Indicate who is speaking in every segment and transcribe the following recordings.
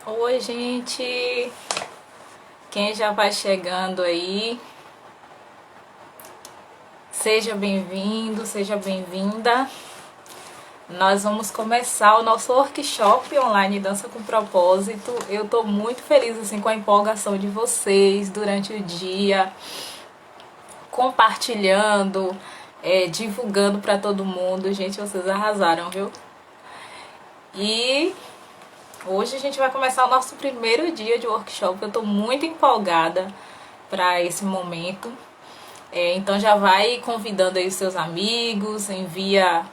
Speaker 1: Oi, gente! Quem já vai chegando aí, seja bem-vindo, seja bem-vinda. Nós vamos começar o nosso workshop online Dança com Propósito. Eu tô muito feliz assim com a empolgação de vocês durante o dia, compartilhando, divulgando para todo mundo. Gente, vocês arrasaram, viu? E hoje a gente vai começar o nosso primeiro dia de workshop. Eu estou muito empolgada para esse momento. Então já vai convidando aí os seus amigos, envia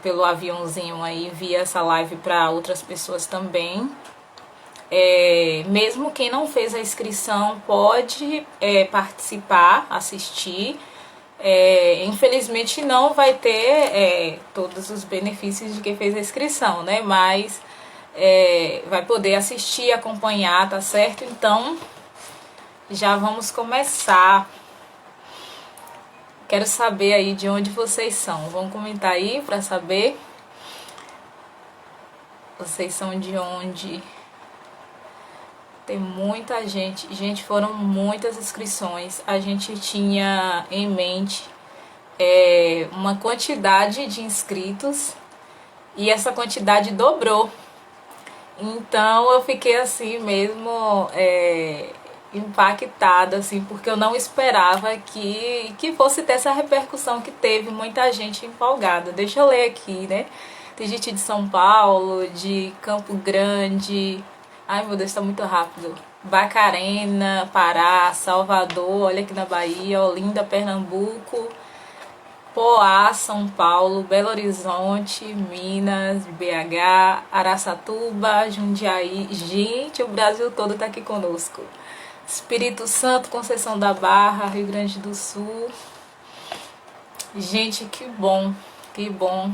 Speaker 1: pelo aviãozinho aí, envia essa live para outras pessoas também. Mesmo quem não fez a inscrição pode participar, assistir. Infelizmente não vai ter todos os benefícios de quem fez a inscrição, né? Mas vai poder assistir, acompanhar, tá certo? Então já vamos começar. Quero saber aí de onde vocês são. Vão comentar aí para saber. Vocês são de onde? Tem muita gente. Gente, foram muitas inscrições. A gente tinha em mente uma quantidade de inscritos e essa quantidade dobrou. Então eu fiquei assim mesmo impactada, assim, porque eu não esperava que fosse ter essa repercussão que teve, muita gente empolgada. Deixa eu ler aqui, né? Tem gente de São Paulo, de Campo Grande, ai meu Deus, tá muito rápido. Barcarena, Pará, Salvador, olha aqui na Bahia, Olinda, Pernambuco, Poá, São Paulo, Belo Horizonte, Minas, BH, Araçatuba, Jundiaí. Gente, o Brasil todo tá aqui conosco. Espírito Santo, Conceição da Barra, Rio Grande do Sul. Gente, que bom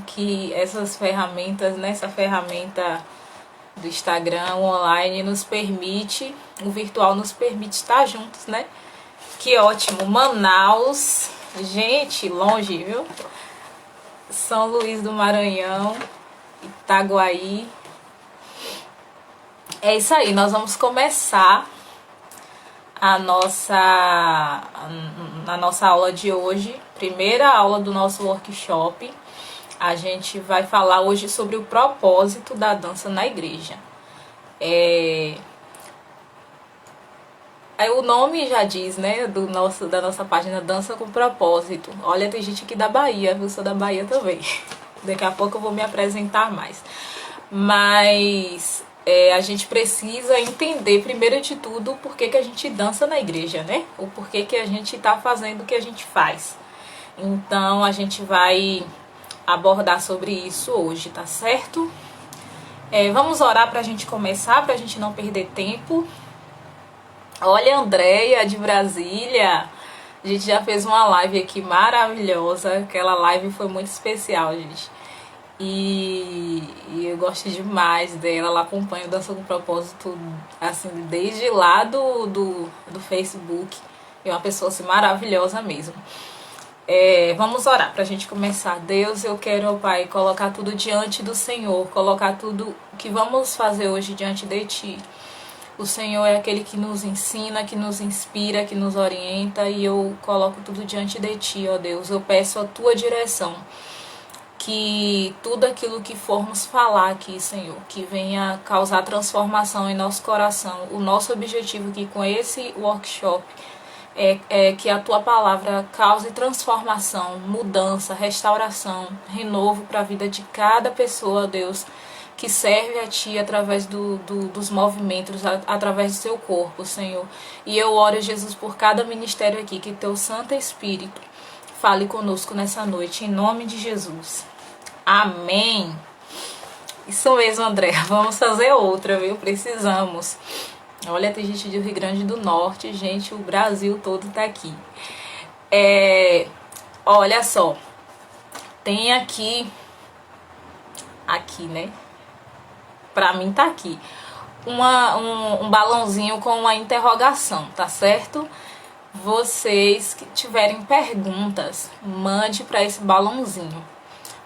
Speaker 1: que essas ferramentas, né, essa ferramenta do Instagram online nos permite, o virtual nos permite estar juntos, né? Que ótimo. Manaus, gente, longe, viu? São Luís do Maranhão, Itaguaí. É isso aí, nós vamos começar a nossa aula de hoje, primeira aula do nosso workshop. A gente vai falar hoje sobre o propósito da dança na igreja. O nome já diz, né, da nossa página Dança com Propósito. Olha, tem gente aqui da Bahia, eu sou da Bahia também. Daqui a pouco eu vou me apresentar mais. Mas a gente precisa entender, primeiro de tudo, o porquê que a gente dança na igreja, né? O porquê que a gente tá fazendo o que a gente faz. Então, a gente vai abordar sobre isso hoje, tá certo? Vamos orar pra gente começar, pra gente não perder tempo. Olha a Andréia de Brasília. A gente já fez uma live aqui maravilhosa. Aquela live foi muito especial, gente. E eu gosto demais dela. Ela acompanha o Dança com Propósito assim, desde lá do Facebook. É uma pessoa assim, maravilhosa mesmo. Vamos orar pra gente começar. Deus, eu quero, ó Pai, colocar tudo diante do Senhor. Colocar tudo que vamos fazer hoje diante de Ti. O Senhor é aquele que nos ensina, que nos inspira, que nos orienta. E eu coloco tudo diante de Ti, ó Deus. Eu peço a Tua direção. Que tudo aquilo que formos falar aqui, Senhor, que venha causar transformação em nosso coração. O nosso objetivo aqui com esse workshop é que a Tua palavra cause transformação, mudança, restauração, renovo para a vida de cada pessoa, Deus, que serve a Ti através dos movimentos, através do Seu corpo, Senhor. E eu oro, Jesus, por cada ministério aqui, que Teu Santo Espírito fale conosco nessa noite, em nome de Jesus. Amém. Isso mesmo, André. Vamos fazer outra, viu? Precisamos. Olha, tem gente do Rio Grande do Norte, gente, o Brasil todo tá aqui. Olha só. Tem aqui, né? Pra mim tá aqui. Um balãozinho com uma interrogação, tá certo? Vocês que tiverem perguntas, mande pra esse balãozinho.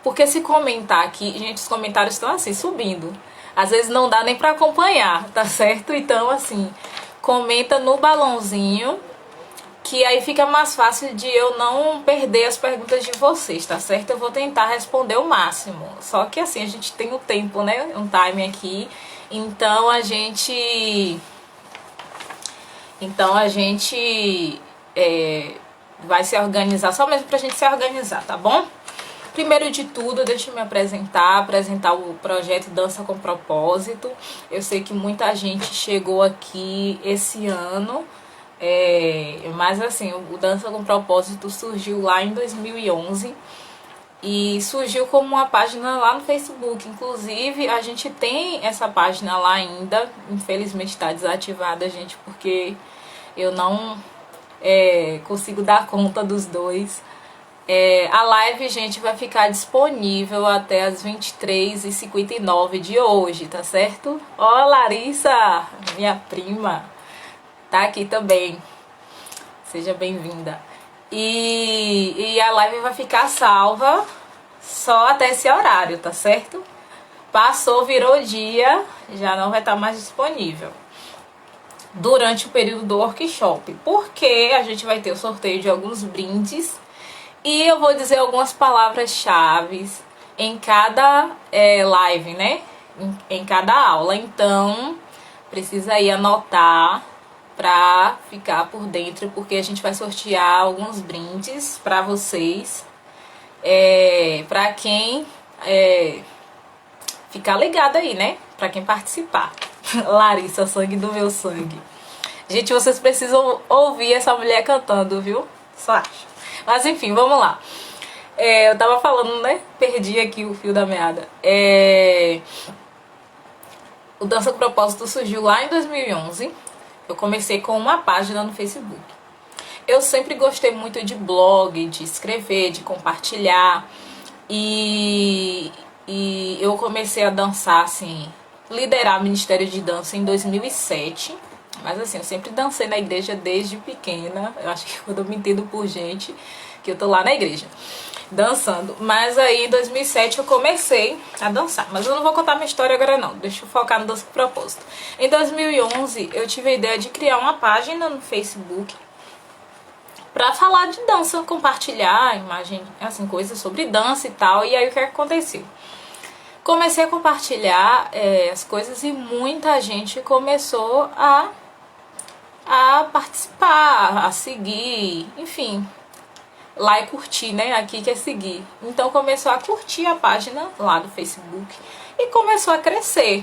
Speaker 1: Porque se comentar aqui, gente, os comentários estão assim, subindo. às vezes não dá nem pra acompanhar, tá certo? Então, assim, comenta no balãozinho, que aí fica mais fácil de eu não perder as perguntas de vocês, tá certo? Eu vou tentar responder o máximo. Só que assim, a gente tem um tempo, né? Um time aqui. Então a gente vai se organizar, só mesmo pra gente se organizar, tá bom? Primeiro de tudo, deixa eu me apresentar o projeto Dança com Propósito. Eu sei que muita gente chegou aqui esse ano, mas assim, o Dança com Propósito surgiu lá em 2011 e surgiu como uma página lá no Facebook. Inclusive, a gente tem essa página lá ainda, infelizmente está desativada, gente, porque eu não consigo dar conta dos dois. A live, gente, vai ficar disponível até as 23h59 de hoje, tá certo? Ó, Larissa, minha prima, tá aqui também. Seja bem-vinda. E a live vai ficar salva só até esse horário, tá certo? Passou, virou dia, já não vai estar mais disponível durante o período do workshop, porque a gente vai ter o sorteio de alguns brindes e eu vou dizer algumas palavras-chave em cada live, né? Em cada aula. Então, precisa aí anotar pra ficar por dentro, porque a gente vai sortear alguns brindes pra vocês, pra quem ficar ligado aí, né? Pra quem participar. Larissa, sangue do meu sangue. Gente, vocês precisam ouvir essa mulher cantando, viu? Só acho. Mas enfim, vamos lá. Eu tava falando, né? Perdi aqui o fio da meada. O Dança com Propósito surgiu lá em 2011. Eu comecei com uma página no Facebook. Eu sempre gostei muito de blog, de escrever, de compartilhar. E eu comecei a dançar, assim, liderar Ministério de Dança em 2007. Mas assim, eu sempre dancei na igreja desde pequena. Eu acho que quando eu me entendo por gente, que eu tô lá na igreja dançando. Mas aí em 2007 eu comecei a dançar. Mas eu não vou contar minha história agora não. Deixa eu focar no Dança com Propósito. Em 2011 eu tive a ideia de criar uma página no Facebook pra falar de dança, compartilhar imagem, assim, coisas sobre dança e tal. E aí o que aconteceu? Comecei a compartilhar as coisas e muita gente começou a participar, a seguir, enfim, lá e curtir, né? Aqui que é seguir. Então começou a curtir a página lá do Facebook e começou a crescer.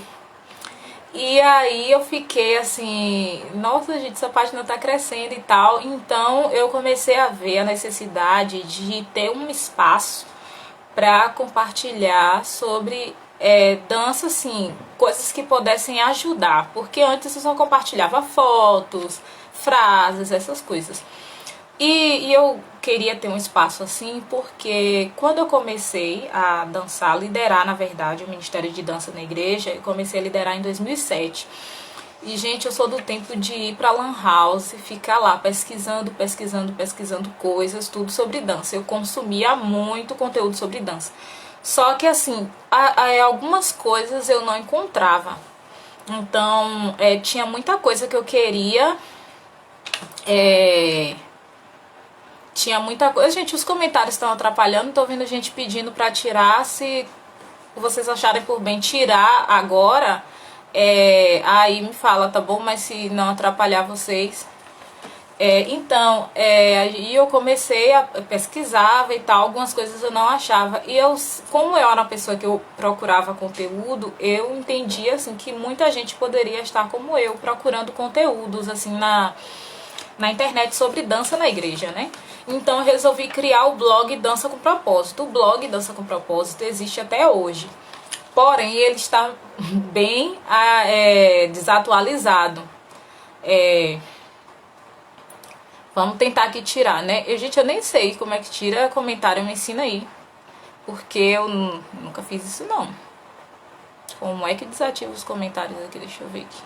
Speaker 1: E aí eu fiquei assim, nossa gente, essa página tá crescendo e tal. Então eu comecei a ver a necessidade de ter um espaço para compartilhar sobre dança, assim, coisas que pudessem ajudar, porque antes eu só compartilhava fotos, frases, essas coisas. E eu queria ter um espaço assim, porque quando eu comecei a dançar, liderar, na verdade, o Ministério de Dança na igreja, eu comecei a liderar em 2007. E, gente, eu sou do tempo de ir pra Lan House, ficar lá pesquisando coisas, tudo sobre dança. Eu consumia muito conteúdo sobre dança. Só que, assim, algumas coisas eu não encontrava. Então, tinha muita coisa que eu queria. Tinha muita coisa. Gente, os comentários estão atrapalhando. Tô vendo gente pedindo pra tirar. Se vocês acharem por bem tirar agora, aí me fala, tá bom? Mas se não atrapalhar vocês. Então, aí eu comecei a pesquisar e tal, algumas coisas eu não achava. E eu, como eu era uma pessoa que eu procurava conteúdo, eu entendi assim que muita gente poderia estar como eu, procurando conteúdos assim na internet sobre dança na igreja, né? Então eu resolvi criar o blog Dança com Propósito. O blog Dança com Propósito existe até hoje. Porém, ele está bem desatualizado. Vamos tentar aqui tirar, né? Gente, eu nem sei como é que tira comentário, me ensina aí. Porque eu nunca fiz isso, não. Como é que desativa os comentários aqui? Deixa eu ver aqui.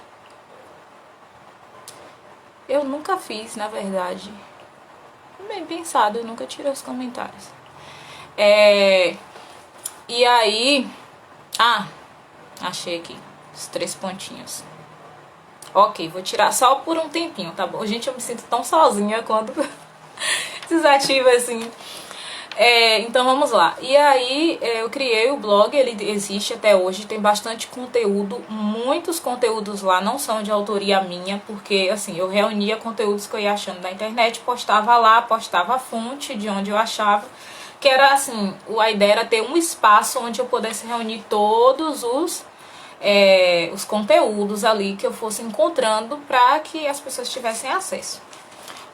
Speaker 1: Eu nunca fiz, na verdade. Bem pensado, eu nunca tirei os comentários. E aí... achei aqui. Os 3 pontinhos. Ok, vou tirar só por um tempinho, tá bom? Gente, eu me sinto tão sozinha quando desativa assim. Então vamos lá. E aí eu criei o blog, ele existe até hoje, tem bastante conteúdo, muitos conteúdos lá não são de autoria minha, porque assim, eu reunia conteúdos que eu ia achando na internet, postava lá, postava a fonte de onde eu achava, que era assim, a ideia era ter um espaço onde eu pudesse reunir todos os conteúdos ali que eu fosse encontrando para que as pessoas tivessem acesso.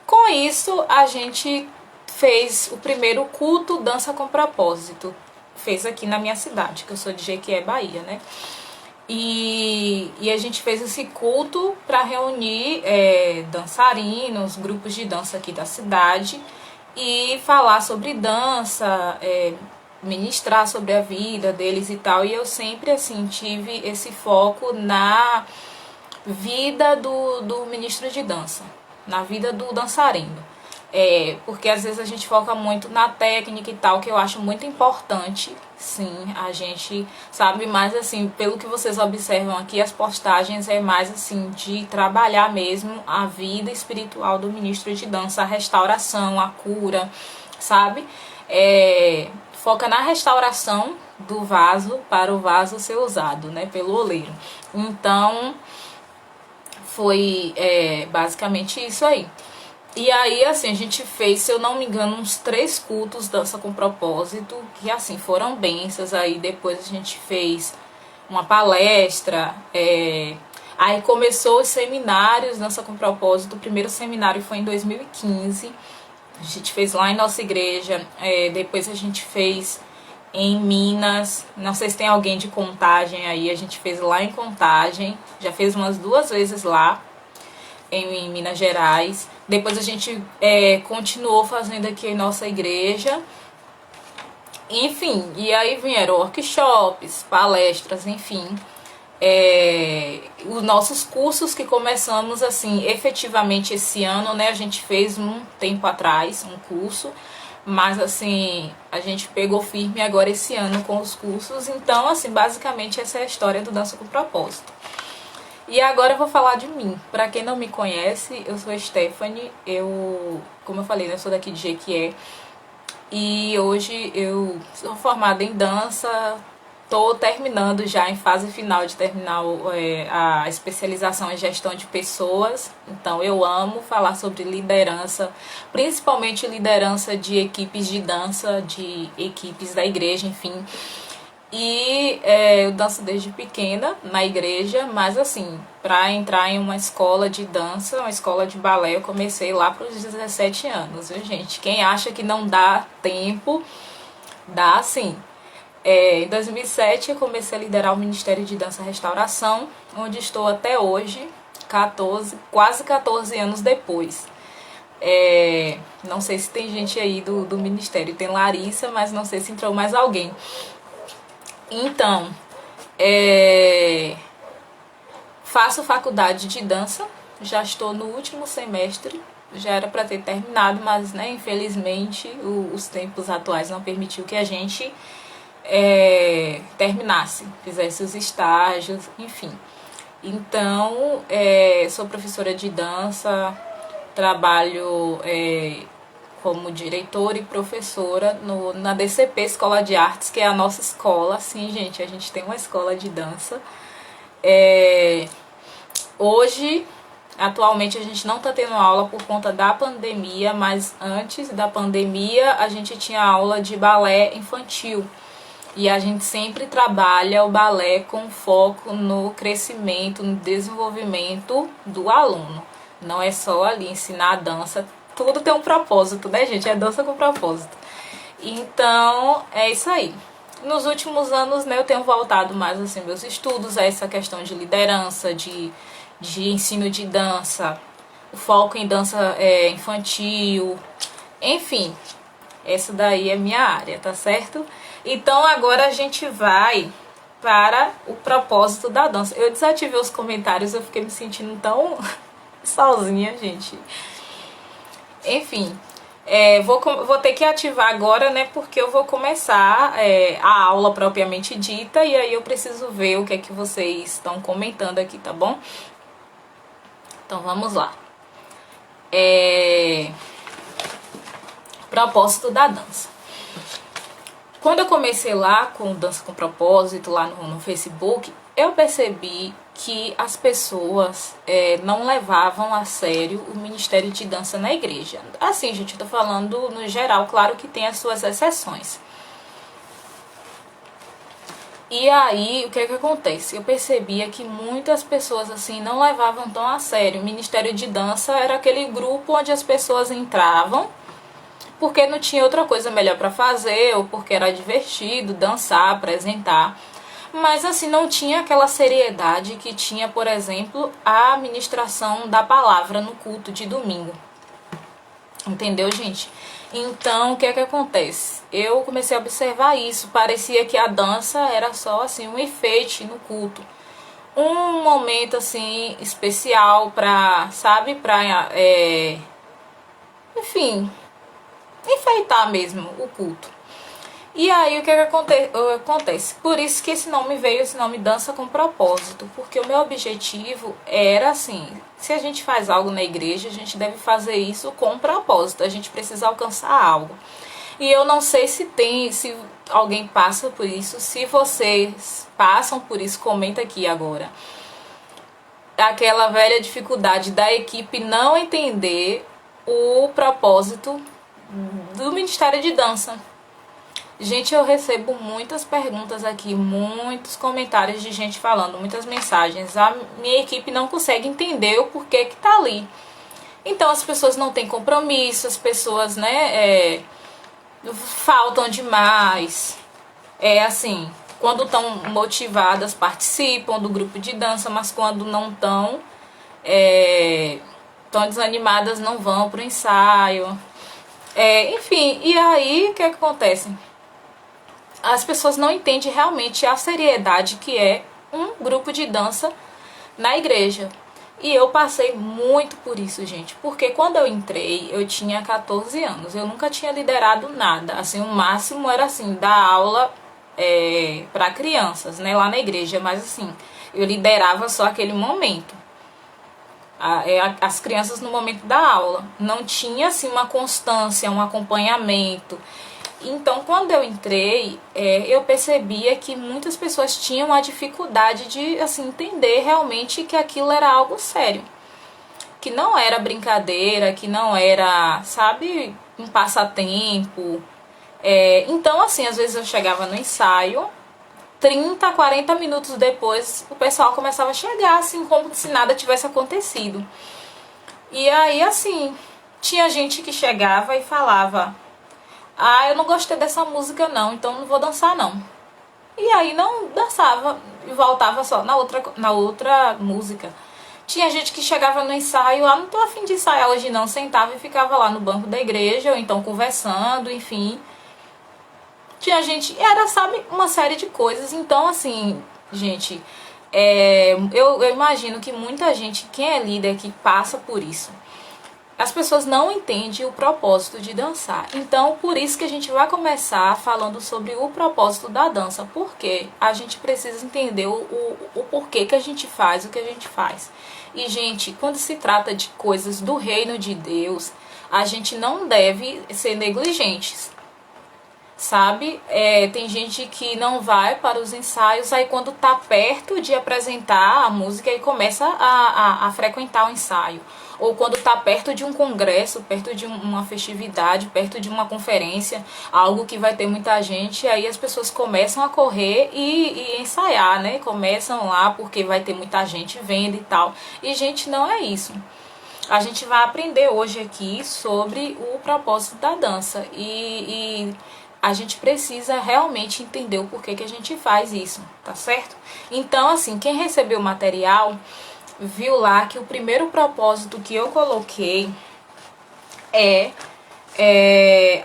Speaker 1: Com isso, a gente fez o primeiro culto Dança com Propósito. Fez aqui na minha cidade, que eu sou de Jequié, Bahia, né? E a gente fez esse culto para reunir dançarinos, grupos de dança aqui da cidade e falar sobre dança, ministrar sobre a vida deles e tal. E eu sempre, assim, tive esse foco na vida do ministro de dança, na vida do dançarino. Porque às vezes a gente foca muito na técnica e tal, que eu acho muito importante, sim, a gente sabe, mas assim, pelo que vocês observam aqui, as postagens é mais assim, de trabalhar mesmo a vida espiritual do ministro de dança, a restauração, a cura, sabe? Foca na restauração do vaso para o vaso ser usado, né, pelo oleiro. Então, foi basicamente isso aí. E aí, assim, a gente fez, se eu não me engano, uns 3 cultos Dança com Propósito, que, assim, foram bênçãos. Aí depois a gente fez uma palestra, aí começou os seminários Dança com Propósito. O primeiro seminário foi em 2015, a gente fez lá em nossa igreja, depois a gente fez em Minas, não sei se tem alguém de Contagem aí, a gente fez lá em Contagem, já fez umas 2 vezes lá, em Minas Gerais. Depois a gente continuou fazendo aqui em nossa igreja. Enfim, e aí vieram workshops, palestras, enfim. Os nossos cursos que começamos assim, efetivamente esse ano, né? A gente fez um tempo atrás um curso, mas assim, a gente pegou firme agora esse ano com os cursos. Então, assim, basicamente essa é a história do Dança com Propósito. E agora eu vou falar de mim. Pra quem não me conhece, eu sou a Stephanie, como eu falei, né, eu sou daqui de Jequié. E hoje eu sou formada em dança, tô terminando já em fase final de terminar a especialização em gestão de pessoas. Então eu amo falar sobre liderança, principalmente liderança de equipes de dança, de equipes da igreja, enfim. E eu danço desde pequena na igreja, mas assim, para entrar em uma escola de dança, uma escola de balé, eu comecei lá para os 17 anos, viu, gente? Quem acha que não dá tempo, dá sim. Em 2007 eu comecei a liderar o Ministério de Dança e Restauração, onde estou até hoje, quase 14 anos depois. Não sei se tem gente aí do Ministério, tem Larissa, mas não sei se entrou mais alguém. Então, faço faculdade de dança, já estou no último semestre, já era para ter terminado, mas né, infelizmente os tempos atuais não permitiu que a gente terminasse, fizesse os estágios, enfim. Então, sou professora de dança, trabalho como diretora e professora na DCP Escola de Artes, que é a nossa escola. Sim, gente, a gente tem uma escola de dança. Hoje, atualmente, a gente não está tendo aula por conta da pandemia, mas antes da pandemia a gente tinha aula de balé infantil. E a gente sempre trabalha o balé com foco no crescimento, no desenvolvimento do aluno. Não é só ali ensinar a dança, tudo tem um propósito, né, gente? É dança com propósito. Então, é isso aí. Nos últimos anos, né, eu tenho voltado mais, assim, meus estudos a essa questão de liderança, de ensino de dança, o foco em dança infantil, enfim, essa daí é minha área, tá certo? Então, agora a gente vai para o propósito da dança. Eu desativei os comentários, eu fiquei me sentindo tão sozinha, gente. Enfim, Vou ter que ativar agora, né? Porque eu vou começar a aula propriamente dita. E aí eu preciso ver o que é que vocês estão comentando aqui, tá bom? Então vamos lá. Propósito da dança. Quando eu comecei lá com Dança com Propósito, lá no Facebook, eu percebi que as pessoas não levavam a sério o Ministério de Dança na igreja. Assim, gente, eu tô falando no geral, claro que tem as suas exceções. E aí, o que é que acontece? Eu percebia que muitas pessoas, assim, não levavam tão a sério. O Ministério de Dança era aquele grupo onde as pessoas entravam porque não tinha outra coisa melhor para fazer, ou porque era divertido dançar, apresentar. Mas assim, não tinha aquela seriedade que tinha, por exemplo, a ministração da palavra no culto de domingo. Entendeu, gente? Então, o que é que acontece? Eu comecei a observar isso. Parecia que a dança era só assim um enfeite no culto. Um momento assim especial para, sabe, para enfim, enfeitar mesmo o culto. E aí o que acontece? Por isso que esse nome veio, esse nome Dança com Propósito, porque o meu objetivo era assim, se a gente faz algo na igreja, a gente deve fazer isso com propósito, a gente precisa alcançar algo. E eu não sei se alguém passa por isso, se vocês passam por isso, comenta aqui agora. Aquela velha dificuldade da equipe não entender o propósito do Ministério de Dança. Gente, eu recebo muitas perguntas aqui, muitos comentários de gente falando, muitas mensagens. A minha equipe não consegue entender o porquê que tá ali. Então as pessoas não têm compromisso, as pessoas, né, faltam demais. Assim, quando estão motivadas participam do grupo de dança, mas quando não estão, estão desanimadas, não vão pro ensaio. Enfim, e aí o que acontece? As pessoas não entendem realmente a seriedade que é um grupo de dança na igreja. E eu passei muito por isso, gente. Porque quando eu entrei, eu tinha 14 anos. Eu nunca tinha liderado nada. Assim, o máximo era assim, dar aula para crianças, né, lá na igreja. Mas assim, eu liderava só aquele momento. As crianças no momento da aula. Não tinha assim uma constância, um acompanhamento. Então, quando eu entrei, eu percebia que muitas pessoas tinham a dificuldade de assim, entender realmente que aquilo era algo sério. Que não era brincadeira, que não era, sabe, um passatempo. Então, assim, às vezes eu chegava no ensaio, 30, 40 minutos depois, o pessoal começava a chegar, assim, como se nada tivesse acontecido. E aí, assim, tinha gente que chegava e falava: ah, eu não gostei dessa música não, então não vou dançar não. E aí não dançava e voltava só na outra música. Tinha gente que chegava no ensaio, não tô afim de ensaiar hoje não, sentava e ficava lá no banco da igreja, ou então conversando, enfim. Tinha gente, era, sabe, uma série de coisas. Então, assim, gente, eu imagino que muita gente, quem é líder, que passa por isso. As pessoas não entendem o propósito de dançar. Então, por isso que a gente vai começar falando sobre o propósito da dança. Porque a gente precisa entender o porquê que a gente faz o que a gente faz. E, gente, quando se trata de coisas do reino de Deus, a gente não deve ser negligentes. Sabe? Tem gente que não vai para os ensaios, aí quando tá perto de apresentar a música, aí começa a frequentar o ensaio. Ou quando tá perto de um congresso, perto de uma festividade, perto de uma conferência, algo que vai ter muita gente, aí as pessoas começam a correr e ensaiar, né? Começam lá porque vai ter muita gente vendo e tal. E, gente, não é isso. A gente vai aprender hoje aqui sobre o propósito da dança e a gente precisa realmente entender o porquê que a gente faz isso, tá certo? Então, assim, quem recebeu o material viu lá que o primeiro propósito que eu coloquei é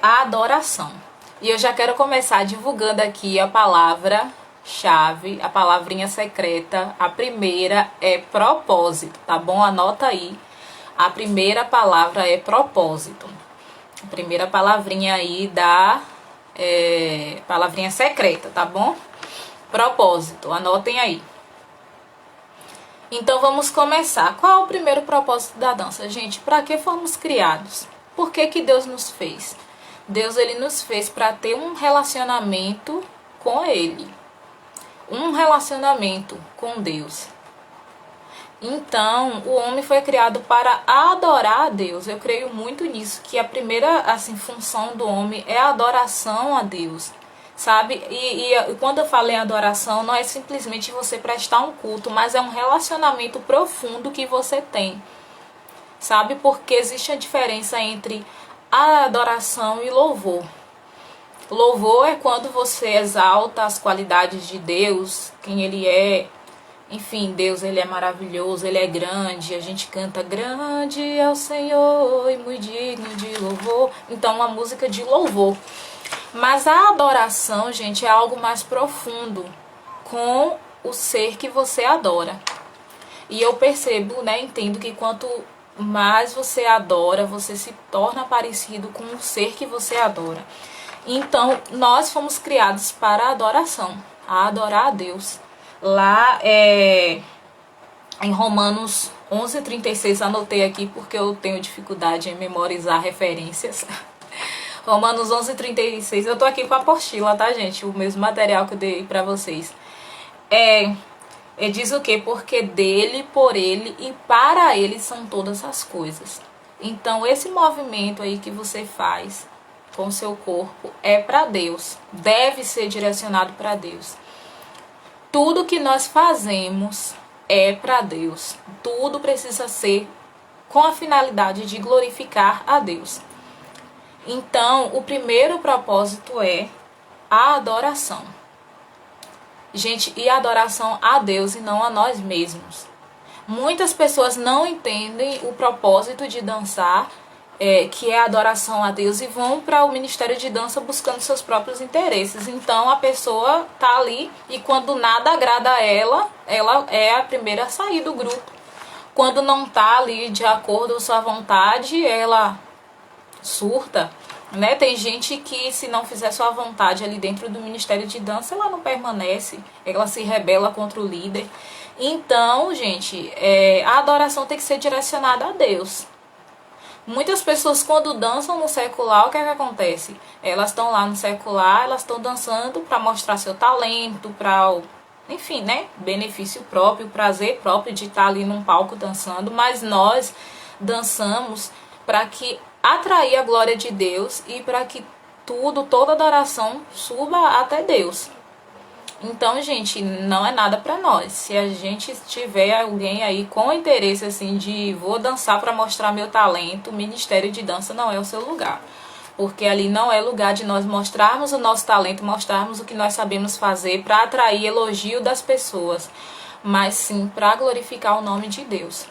Speaker 1: a adoração. E eu já quero começar divulgando aqui a palavra-chave, a palavrinha secreta. A primeira é propósito, tá bom? Anota aí. A primeira palavra é propósito. A primeira palavrinha aí da palavrinha secreta, tá bom? Propósito, anotem aí. Então vamos começar. Qual é o primeiro propósito da dança? Gente, para que fomos criados? Por que que Deus nos fez? Deus, ele nos fez para ter um relacionamento com Ele. Um relacionamento com Deus. Então, o homem foi criado para adorar a Deus. Eu creio muito nisso, que a primeira função do homem é a adoração a Deus, sabe? E quando eu falo em adoração, não é simplesmente você prestar um culto, mas é um relacionamento profundo que você tem, sabe? Porque existe a diferença entre a adoração e louvor. Louvor é quando você exalta as qualidades de Deus, quem Ele é. Enfim, Deus, Ele é maravilhoso, Ele é grande. A gente canta, grande é o Senhor e muito digno de louvor. Então, uma música de louvor. Mas a adoração, gente, é algo mais profundo com o ser que você adora. E eu percebo, né, entendo que quanto mais você adora, você se torna parecido com o ser que você adora. Então, nós fomos criados para a adoração, a adorar a Deus. Lá em Romanos 11:36, anotei aqui porque eu tenho dificuldade em memorizar referências. Romanos 11:36, eu tô aqui com a apostila, tá, gente? O mesmo material que eu dei pra vocês. Diz o quê? Porque dele, por ele e para ele são todas as coisas. Então, esse movimento aí que você faz com o seu corpo é para Deus, deve ser direcionado para Deus. Tudo que nós fazemos é para Deus. Tudo precisa ser com a finalidade de glorificar a Deus. Então, o primeiro propósito é a adoração. Gente, e a adoração a Deus e não a nós mesmos. Muitas pessoas não entendem o propósito de dançar, que é a adoração a Deus, e vão para o ministério de dança buscando seus próprios interesses. Então a pessoa tá ali e quando nada agrada a ela, ela é a primeira a sair do grupo. Quando não tá ali de acordo com sua vontade, ela surta, né? Tem gente que se não fizer sua vontade ali dentro do ministério de dança, ela não permanece, ela se rebela contra o líder. Então, gente, a adoração tem que ser direcionada a Deus. Muitas pessoas quando dançam no secular, o que é que acontece? Elas estão lá no secular, elas estão dançando para mostrar seu talento, para, enfim, né, benefício próprio, prazer próprio de estar ali num palco dançando, mas nós dançamos para que atrair a glória de Deus e para que toda adoração suba até Deus. Então, gente, não é nada pra nós. Se a gente tiver alguém aí com interesse assim de vou dançar pra mostrar meu talento, o ministério de dança não é o seu lugar. Porque ali não é lugar de nós mostrarmos o nosso talento, mostrarmos o que nós sabemos fazer pra atrair elogio das pessoas, mas sim pra glorificar o nome de Deus.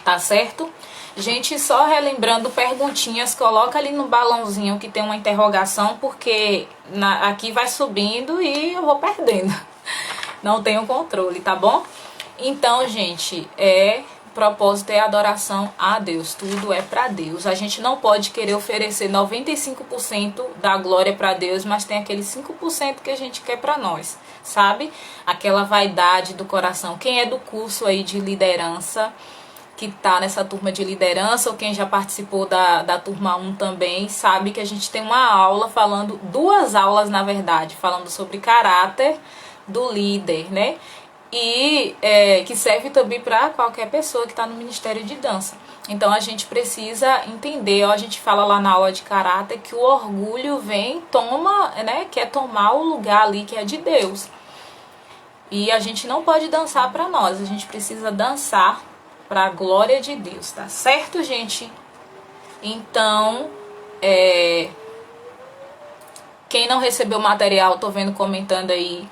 Speaker 1: Tá certo? Gente, só relembrando perguntinhas, coloca ali no balãozinho que tem uma interrogação, porque aqui vai subindo e eu vou perdendo. Não tenho controle, tá bom? Então, gente, o propósito é adoração a Deus. Tudo é pra Deus. A gente não pode querer oferecer 95% da glória pra Deus, mas tem aquele 5% que a gente quer pra nós, sabe? Aquela vaidade do coração. Quem é do curso aí de liderança, que tá nessa turma de liderança, ou quem já participou da turma 1 também, sabe que a gente tem uma aula falando, 2 aulas na verdade, falando sobre caráter do líder, né? E que serve também para qualquer pessoa que está no ministério de dança. Então a gente precisa entender, a gente fala lá na aula de caráter que o orgulho quer tomar o lugar ali que é de Deus. E a gente não pode dançar para nós, a gente precisa dançar para a glória de Deus, tá certo, gente? Então, quem não recebeu o material, tô vendo comentando aí,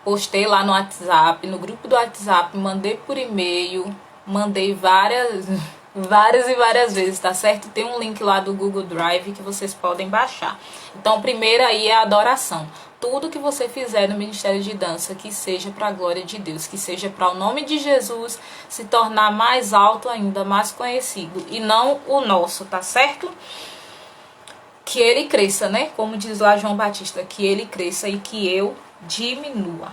Speaker 1: postei lá no WhatsApp, no grupo do WhatsApp, mandei por e-mail, mandei várias e várias vezes, tá certo? Tem um link lá do Google Drive que vocês podem baixar. Então, primeiro aí é a adoração. Tudo que você fizer no Ministério de Dança, que seja para a glória de Deus, que seja para o nome de Jesus se tornar mais alto ainda, mais conhecido, e não o nosso, tá certo? que ele cresça, né? Como diz lá João Batista, que ele cresça e que eu diminua.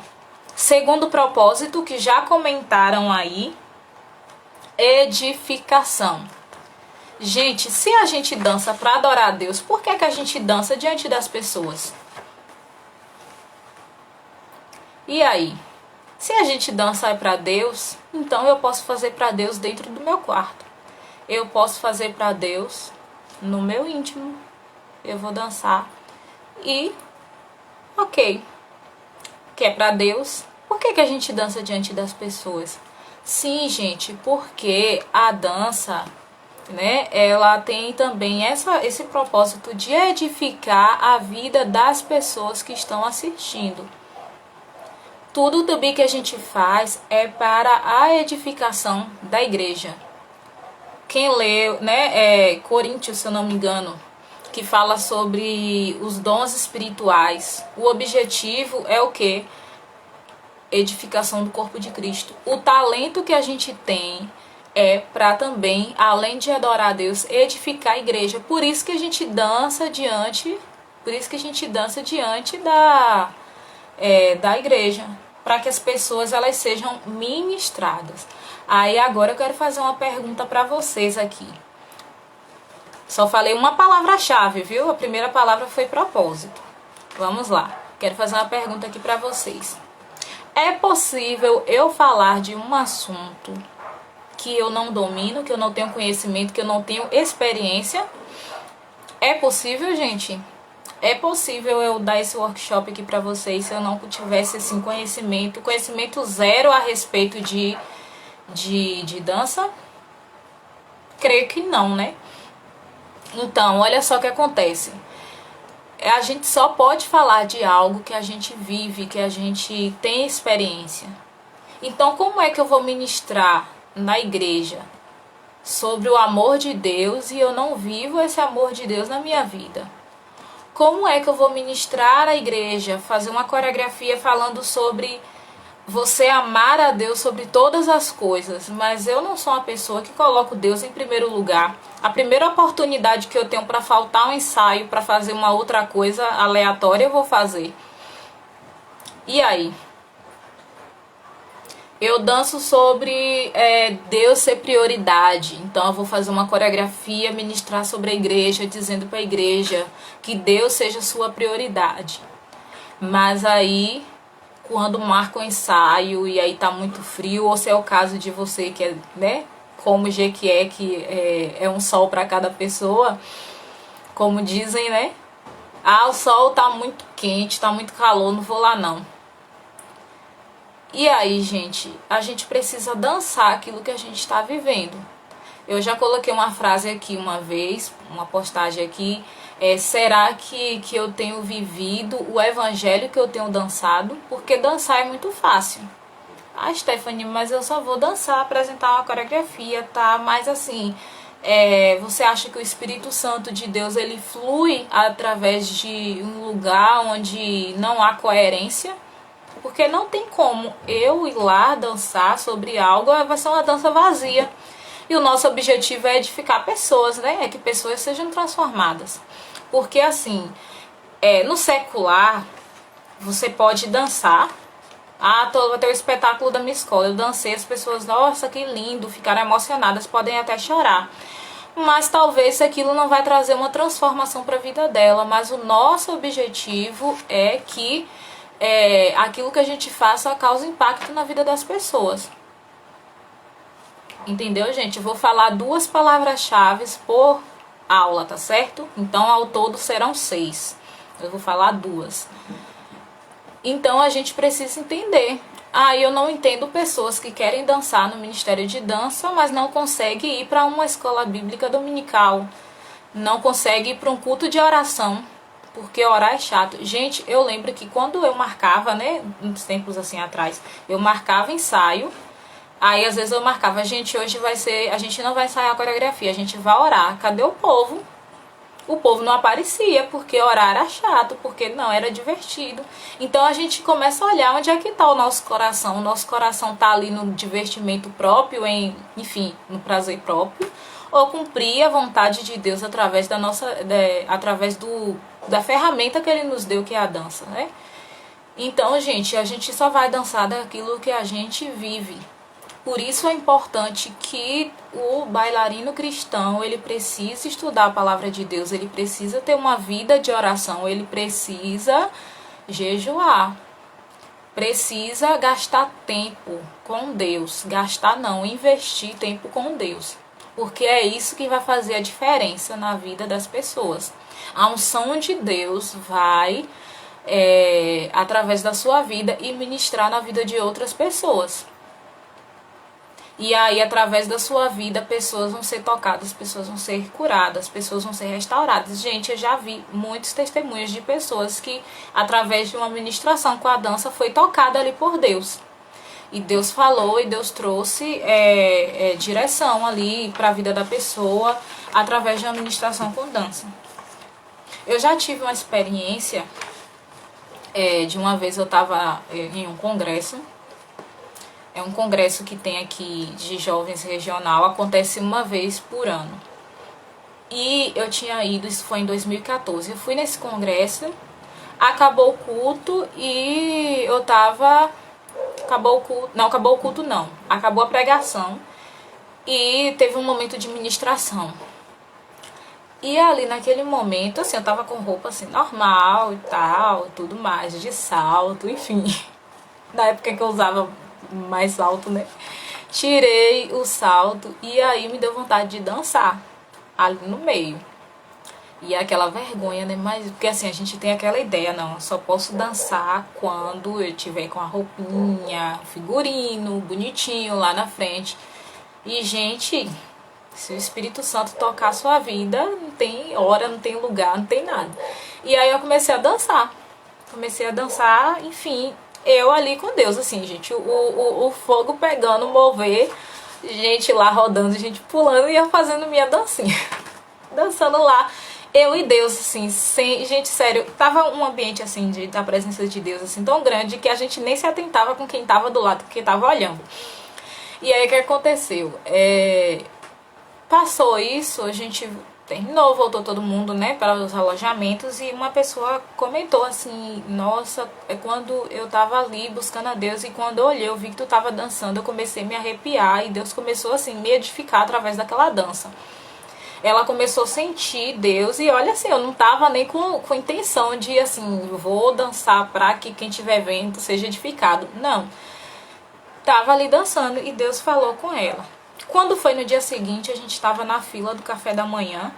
Speaker 1: Segundo propósito, que já comentaram aí, edificação. Gente, se a gente dança para adorar a Deus, por que que a gente dança diante das pessoas? E aí? Se a gente dança é para Deus, então eu posso fazer para Deus dentro do meu quarto. Eu posso fazer para Deus no meu íntimo. Eu vou dançar e, ok, que é para Deus. Por que que a gente dança diante das pessoas? Sim, gente, porque a dança, né, ela tem também esse propósito de edificar a vida das pessoas que estão assistindo. Tudo também que a gente faz é para a edificação da igreja. Quem leu, né, Coríntios, se eu não me engano, que fala sobre os dons espirituais. O objetivo é o quê? Edificação do corpo de Cristo. O talento que a gente tem é para também, além de adorar a Deus, edificar a igreja. Por isso que a gente dança diante da igreja, para que as pessoas elas sejam ministradas. Aí agora eu quero fazer uma pergunta para vocês aqui. Só falei uma palavra-chave, viu? A primeira palavra foi propósito. Vamos lá. Quero fazer uma pergunta aqui para vocês. É possível eu falar de um assunto que eu não domino, que eu não tenho conhecimento, que eu não tenho experiência? É possível, gente? É possível eu dar esse workshop aqui para vocês se eu não tivesse assim, conhecimento zero a respeito de dança? Creio que não, né? Então, olha só o que acontece. A gente só pode falar de algo que a gente vive, que a gente tem experiência. Então, como é que eu vou ministrar na igreja sobre o amor de Deus e eu não vivo esse amor de Deus na minha vida? Como é que eu vou ministrar a igreja, fazer uma coreografia falando sobre você amar a Deus sobre todas as coisas, mas eu não sou uma pessoa que coloca Deus em primeiro lugar. A primeira oportunidade que eu tenho para faltar um ensaio, para fazer uma outra coisa aleatória, eu vou fazer. E aí? Eu danço sobre Deus ser prioridade. Então eu vou fazer uma coreografia, ministrar sobre a igreja, dizendo para a igreja que Deus seja sua prioridade. Mas aí, quando marca o ensaio e aí tá muito frio, ou se é o caso de você que é, né, como o Jequié, que é um sol para cada pessoa, como dizem, né? Ah, o sol tá muito quente, tá muito calor, não vou lá não. E aí, gente, a gente precisa dançar aquilo que a gente está vivendo. Eu já coloquei uma frase aqui uma vez, uma postagem aqui. Será que eu tenho vivido o evangelho que eu tenho dançado? Porque dançar é muito fácil. Ah, Stephanie, mas eu só vou dançar, apresentar uma coreografia, tá? Mas assim, você acha que o Espírito Santo de Deus, ele flui através de um lugar onde não há coerência? Porque não tem como eu ir lá dançar sobre algo, vai ser uma dança vazia. E o nosso objetivo é edificar pessoas, né? É que pessoas sejam transformadas. Porque assim, no secular, você pode dançar. Ah, vai ter o espetáculo da minha escola. Eu dancei, as pessoas, nossa, que lindo, ficaram emocionadas, podem até chorar. Mas talvez aquilo não vai trazer uma transformação para a vida dela. Mas o nosso objetivo é que aquilo que a gente faça causa impacto na vida das pessoas. Entendeu, gente? Eu vou falar 2 palavras-chave por aula, tá certo? Então, ao todo serão 6. Eu vou falar 2. Então, a gente precisa entender. Eu não entendo pessoas que querem dançar no Ministério de Dança, mas não conseguem ir para uma escola bíblica dominical. Não conseguem ir para um culto de oração. Porque orar é chato. Gente, eu lembro que quando eu marcava, né, uns tempos assim atrás, eu marcava ensaio. Aí às vezes eu marcava, gente, hoje a gente não vai ensaiar a coreografia, a gente vai orar. Cadê o povo? O povo não aparecia, porque orar era chato, porque não era divertido. Então a gente começa a olhar onde é que está o nosso coração. O nosso coração está ali no divertimento próprio, enfim, no prazer próprio. ou cumprir a vontade de Deus através da ferramenta que Ele nos deu, que é a dança, né? Então, gente, a gente só vai dançar daquilo que a gente vive. Por isso é importante que o bailarino cristão, ele precisa estudar a palavra de Deus, ele precisa ter uma vida de oração, ele precisa jejuar, precisa gastar tempo com Deus. Gastar não, investir tempo com Deus. Porque é isso que vai fazer a diferença na vida das pessoas. A unção de Deus vai, através da sua vida, e ministrar na vida de outras pessoas. E aí, através da sua vida, pessoas vão ser tocadas, pessoas vão ser curadas, pessoas vão ser restauradas. Gente, eu já vi muitos testemunhos de pessoas que, através de uma ministração com a dança, foi tocada ali por Deus. E Deus falou e Deus trouxe direção ali para a vida da pessoa, através de uma ministração com dança. Eu já tive uma experiência de uma vez eu estava em um congresso. É um congresso que tem aqui de jovens regional, acontece uma vez por ano. E eu tinha ido, isso foi em 2014, eu fui nesse congresso, acabou o culto e eu tava... Acabou o culto não, acabou a pregação e teve um momento de ministração. E ali naquele momento, assim, eu tava com roupa assim, normal e tal, tudo mais, de salto, enfim. Na época que eu usava mais salto, né? Tirei o salto e aí me deu vontade de dançar ali no meio. E aquela vergonha, né? Mas porque assim, a gente tem aquela ideia, não, eu só posso dançar quando eu tiver com a roupinha, figurino, bonitinho lá na frente. E, gente, se o Espírito Santo tocar a sua vida, não tem hora, não tem lugar, não tem nada. E aí eu comecei a dançar. Enfim, eu ali com Deus, assim, gente, o fogo pegando, mover, gente lá rodando, gente pulando e eu fazendo minha dancinha. Dançando lá, eu e Deus, assim, gente, sério, tava um ambiente, assim, da presença de Deus, assim, tão grande que a gente nem se atentava com quem tava do lado, porque tava olhando. E aí, o que aconteceu? Passou isso, a gente terminou, voltou todo mundo, né, para os alojamentos e uma pessoa comentou assim, nossa, é quando eu tava ali buscando a Deus e quando eu olhei, eu vi que tu tava dançando, eu comecei a me arrepiar e Deus começou assim, me edificar através daquela dança. Ela começou a sentir Deus e olha assim, eu não tava nem com intenção de assim, vou dançar para que quem estiver vendo seja edificado. Não. Tava ali dançando e Deus falou com ela. Quando foi no dia seguinte, a gente tava na fila do café da manhã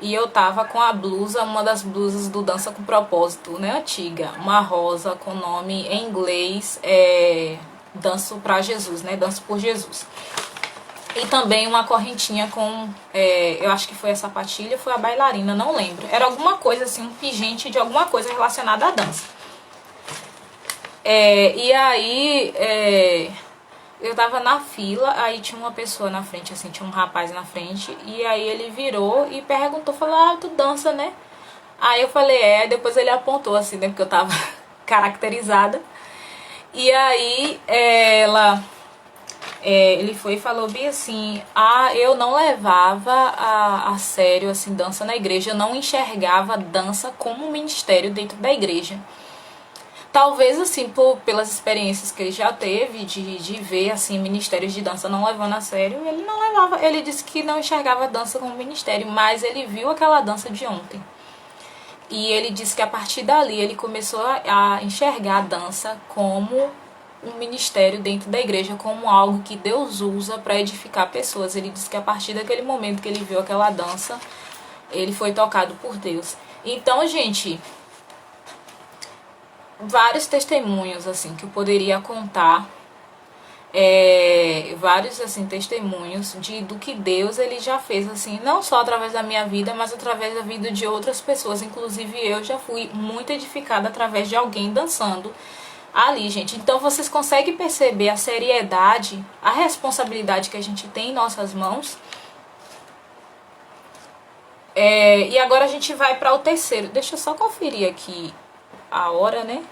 Speaker 1: e eu tava com a blusa, uma das blusas do Dança com Propósito, né, antiga, uma rosa com nome em inglês, Danço pra Jesus, né, Danço por Jesus. E também uma correntinha com, eu acho que foi a sapatilha, foi a bailarina, não lembro. Era alguma coisa assim, um pingente de alguma coisa relacionada à dança. E aí, eu tava na fila, aí tinha uma pessoa na frente, assim, tinha um rapaz na frente. E aí ele virou e perguntou, falou, ah, tu dança, né? Aí eu falei, depois ele apontou assim, né, porque eu tava caracterizada. E aí ele foi e falou bem assim, eu não levava a sério assim dança na igreja, eu não enxergava dança como um ministério dentro da igreja. Talvez assim, pelas experiências que ele já teve de ver assim ministérios de dança não levando a sério, ele não levava, ele disse que não enxergava a dança como ministério, mas ele viu aquela dança de ontem. E ele disse que a partir dali ele começou a enxergar a dança como um ministério dentro da igreja, como algo que Deus usa para edificar pessoas. Ele disse que a partir daquele momento que ele viu aquela dança, ele foi tocado por Deus. Então, gente, vários testemunhos assim que eu poderia contar, vários assim testemunhos do que Deus ele já fez assim, não só através da minha vida, mas através da vida de outras pessoas. Inclusive eu já fui muito edificada através de alguém dançando ali, gente. Então vocês conseguem perceber a seriedade, a responsabilidade que a gente tem em nossas mãos. E agora a gente vai para o terceiro. Deixa eu só conferir aqui a hora, né?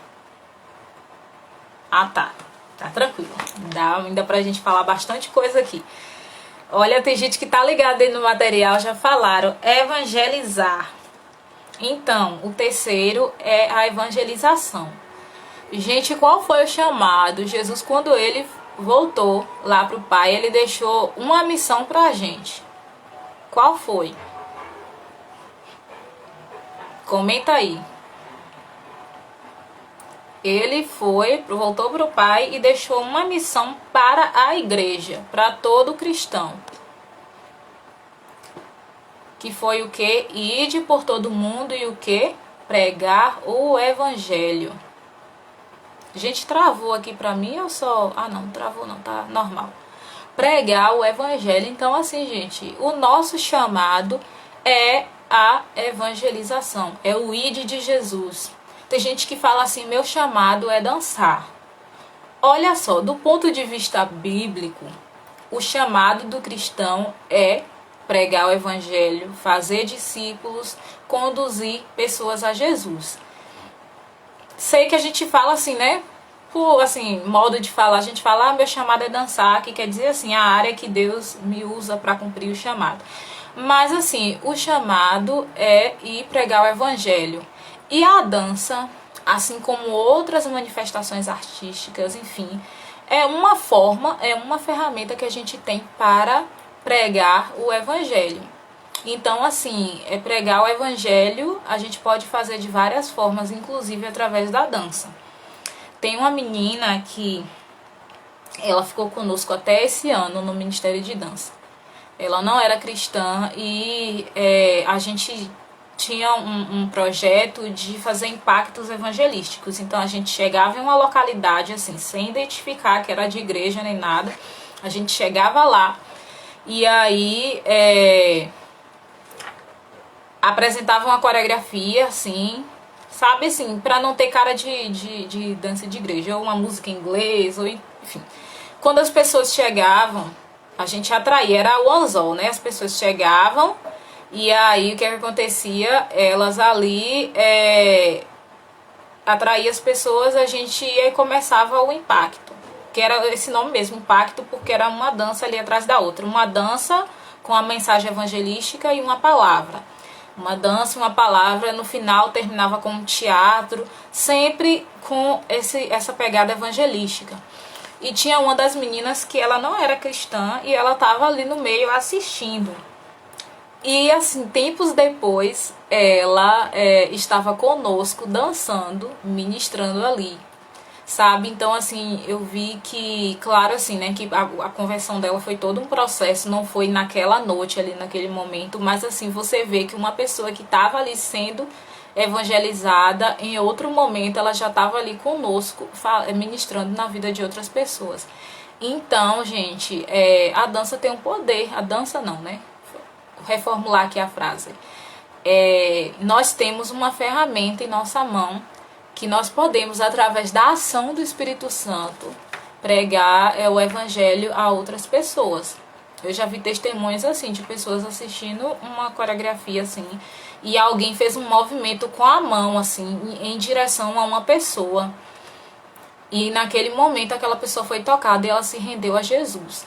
Speaker 1: Tá tranquilo. Dá ainda pra gente falar bastante coisa aqui. Olha, tem gente que tá ligada aí no material, já falaram, evangelizar. Então, o terceiro é a evangelização. Gente, qual foi o chamado? Jesus, quando ele voltou lá pro Pai, ele deixou uma missão pra gente. Qual foi? Comenta aí. Ele voltou para o Pai e deixou uma missão para a igreja, para todo cristão. Que foi o que? Ide por todo mundo e o que? Pregar o evangelho. Gente, travou aqui para mim ou só... Ah, não, travou não, tá normal. Pregar o evangelho. Então, assim, gente, o nosso chamado é a evangelização. É o ide de Jesus. Tem gente que fala assim, meu chamado é dançar. Olha só, do ponto de vista bíblico, o chamado do cristão é pregar o evangelho, fazer discípulos, conduzir pessoas a Jesus. Sei que a gente fala assim, né? Por, assim, modo de falar, a gente fala, meu chamado é dançar, que quer dizer assim, a área que Deus me usa para cumprir o chamado. Mas assim, o chamado é ir pregar o evangelho. E a dança, assim como outras manifestações artísticas, enfim, é uma forma, é uma ferramenta que a gente tem para pregar o evangelho. Então, assim, pregar o evangelho a gente pode fazer de várias formas, inclusive através da dança. Tem uma menina que ela ficou conosco até esse ano no Ministério de Dança. Ela não era cristã e a gente tinha um projeto de fazer impactos evangelísticos. Então a gente chegava em uma localidade assim, sem identificar que era de igreja nem nada. A gente chegava lá e aí apresentava uma coreografia assim, sabe assim, pra não ter cara de dança de igreja, ou uma música em inglês, ou enfim. Quando as pessoas chegavam, a gente atraía, era o anzol, né? As pessoas chegavam e aí o que acontecia? Elas ali atraía as pessoas, a gente ia e começava o impacto. Que era esse nome mesmo, impacto, porque era uma dança ali atrás da outra. Uma dança com a mensagem evangelística e uma palavra. Uma dança, uma palavra, no final terminava com um teatro, sempre com essa pegada evangelística. E tinha uma das meninas que ela não era cristã e ela estava ali no meio assistindo. E assim, tempos depois, ela estava conosco dançando, ministrando ali, sabe? Então assim, eu vi que, claro assim, né, que a conversão dela foi todo um processo, não foi naquela noite ali, naquele momento, mas assim, você vê que uma pessoa que estava ali sendo evangelizada, em outro momento ela já estava ali conosco, ministrando na vida de outras pessoas. Então, gente, a dança tem um poder, a dança não, né? Vou reformular aqui a frase. Nós temos uma ferramenta em nossa mão que nós podemos, através da ação do Espírito Santo, pregar o evangelho a outras pessoas. Eu já vi testemunhos assim, de pessoas assistindo uma coreografia assim, e alguém fez um movimento com a mão assim, em direção a uma pessoa. E naquele momento aquela pessoa foi tocada e ela se rendeu a Jesus.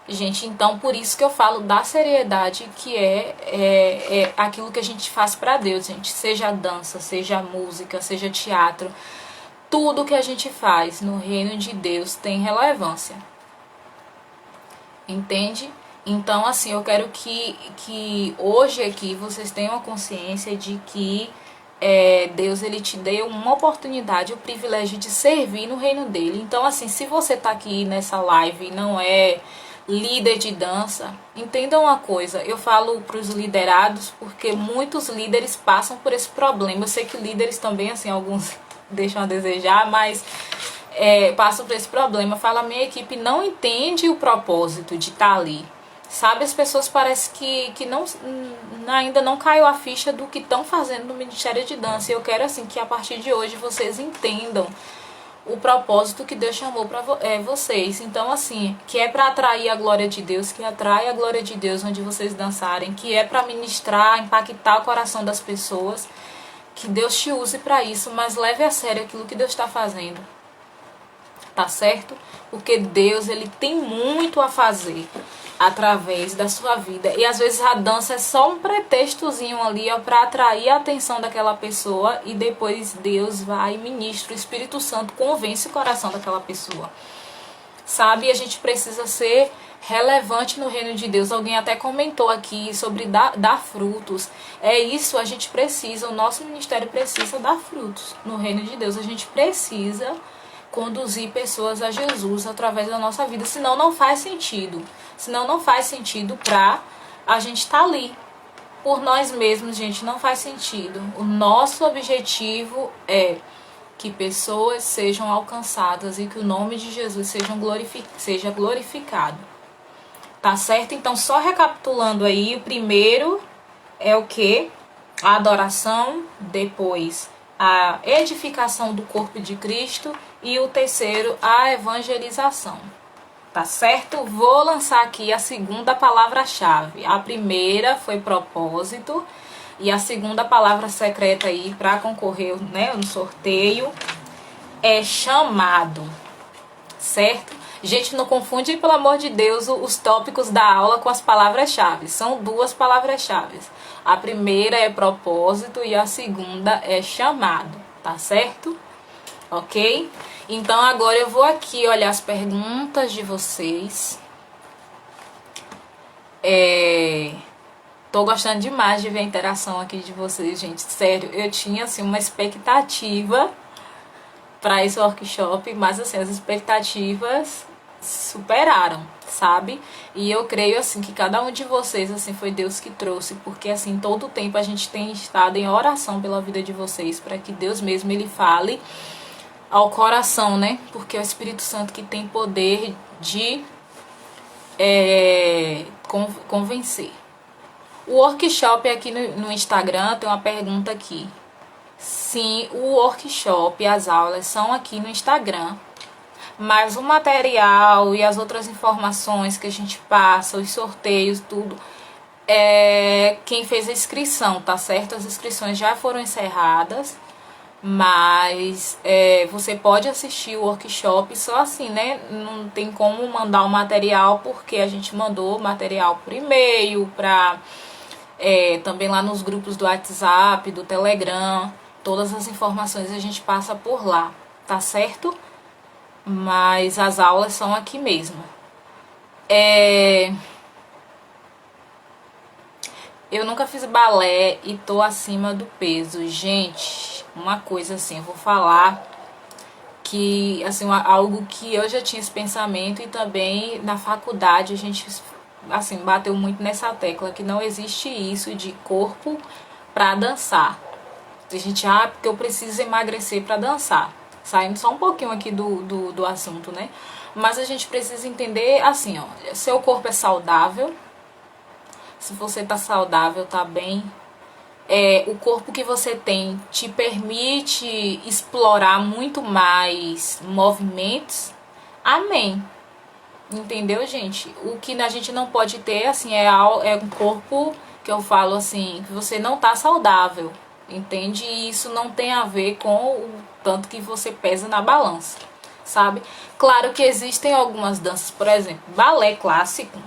Speaker 1: Gente, então por isso que eu falo da seriedade que é aquilo que a gente faz para Deus, gente. Seja dança, seja música, seja teatro. Tudo que a gente faz no reino de Deus tem relevância. Entende? Então, assim, eu quero que hoje aqui vocês tenham a consciência de que Deus, ele te deu uma oportunidade, o privilégio de servir no reino dele. Então, assim, se você tá aqui nessa live e não é líder de dança, entenda uma coisa, eu falo para os liderados porque muitos líderes passam por esse problema. Eu sei que líderes também, assim, alguns deixam a desejar, mas passam por esse problema. Fala, minha equipe não entende o propósito de estar ali. Sabe, as pessoas parecem que não, ainda não caiu a ficha do que estão fazendo no Ministério de Dança. E eu quero assim que a partir de hoje vocês entendam o propósito que Deus chamou para vocês. Então assim, que é para atrair a glória de Deus, que atrai a glória de Deus onde vocês dançarem, que é para ministrar, impactar o coração das pessoas, que Deus te use para isso, mas leve a sério aquilo que Deus está fazendo. tá certo? Porque Deus, ele tem muito a fazer através da sua vida. E às vezes a dança é só um pretextozinho ali, ó, para atrair a atenção daquela pessoa, e depois Deus vai e ministra, o Espírito Santo convence o coração daquela pessoa. Sabe? E a gente precisa ser relevante no reino de Deus. Alguém até comentou aqui sobre dar frutos. É isso, a gente precisa, o nosso ministério precisa dar frutos no reino de Deus. A gente precisa conduzir pessoas a Jesus através da nossa vida, senão não faz sentido. Senão não faz sentido pra a gente estar ali por nós mesmos, gente, não faz sentido. O nosso objetivo é que pessoas sejam alcançadas e que o nome de Jesus seja glorificado. Tá certo? Então, só recapitulando aí, o primeiro é o quê? A adoração, depois a edificação do corpo de Cristo e o terceiro, a evangelização. Tá certo? Vou lançar aqui a segunda palavra-chave. A primeira foi propósito e a segunda palavra secreta aí para concorrer, né, no sorteio é chamado. Certo? Gente, não confunde, pelo amor de Deus, os tópicos da aula com as palavras-chave. São duas palavras-chave. A primeira é propósito e a segunda é chamado, tá certo? Ok? Então agora eu vou aqui olhar as perguntas de vocês. Tô gostando demais de ver a interação aqui de vocês, gente. Sério, eu tinha assim uma expectativa para esse workshop, mas assim, as expectativas superaram, sabe? E eu creio assim que cada um de vocês assim foi Deus que trouxe, porque assim todo o tempo a gente tem estado em oração pela vida de vocês, para que Deus mesmo ele fale ao coração, né? Porque é o Espírito Santo que tem poder de convencer. O workshop aqui no Instagram tem uma pergunta aqui. Sim, o workshop, as aulas são aqui no Instagram, mas o material e as outras informações que a gente passa, os sorteios, tudo, é quem fez a inscrição, tá certo? As inscrições já foram encerradas, mas você pode assistir o workshop só assim, né? Não tem como mandar o material, porque a gente mandou o material por e-mail, também lá nos grupos do WhatsApp, do Telegram. Todas as informações a gente passa por lá, tá certo? Mas as aulas são aqui mesmo. Eu nunca fiz balé e tô acima do peso. Gente, uma coisa assim, eu vou falar que, assim, algo que eu já tinha esse pensamento, e também na faculdade a gente, assim, bateu muito nessa tecla, que não existe isso de corpo pra dançar. A gente, porque eu preciso emagrecer para dançar. Saindo só um pouquinho aqui do assunto, né? Mas a gente precisa entender, assim, ó, seu corpo é saudável. Se você tá saudável, tá bem. O corpo que você tem te permite explorar muito mais movimentos. Amém. Entendeu, gente? O que a gente não pode ter, assim, é um corpo que eu falo assim, que você não tá saudável. Entende? E isso não tem a ver com o tanto que você pesa na balança, sabe? Claro que existem algumas danças, por exemplo, balé clássico.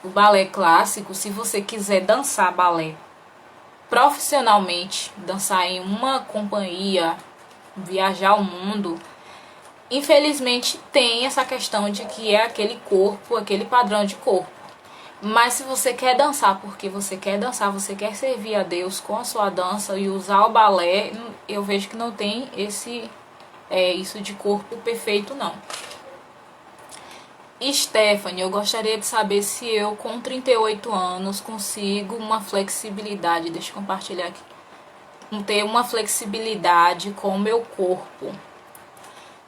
Speaker 1: O balé clássico, se você quiser dançar balé profissionalmente, dançar em uma companhia, viajar o mundo, infelizmente tem essa questão de que é aquele corpo, aquele padrão de corpo. Mas se você quer dançar porque você quer dançar, você quer servir a Deus com a sua dança e usar o balé, eu vejo que não tem isso de corpo perfeito, não. Stephanie, eu gostaria de saber se eu com 38 anos consigo uma flexibilidade, deixa eu compartilhar aqui, ter uma flexibilidade com o meu corpo.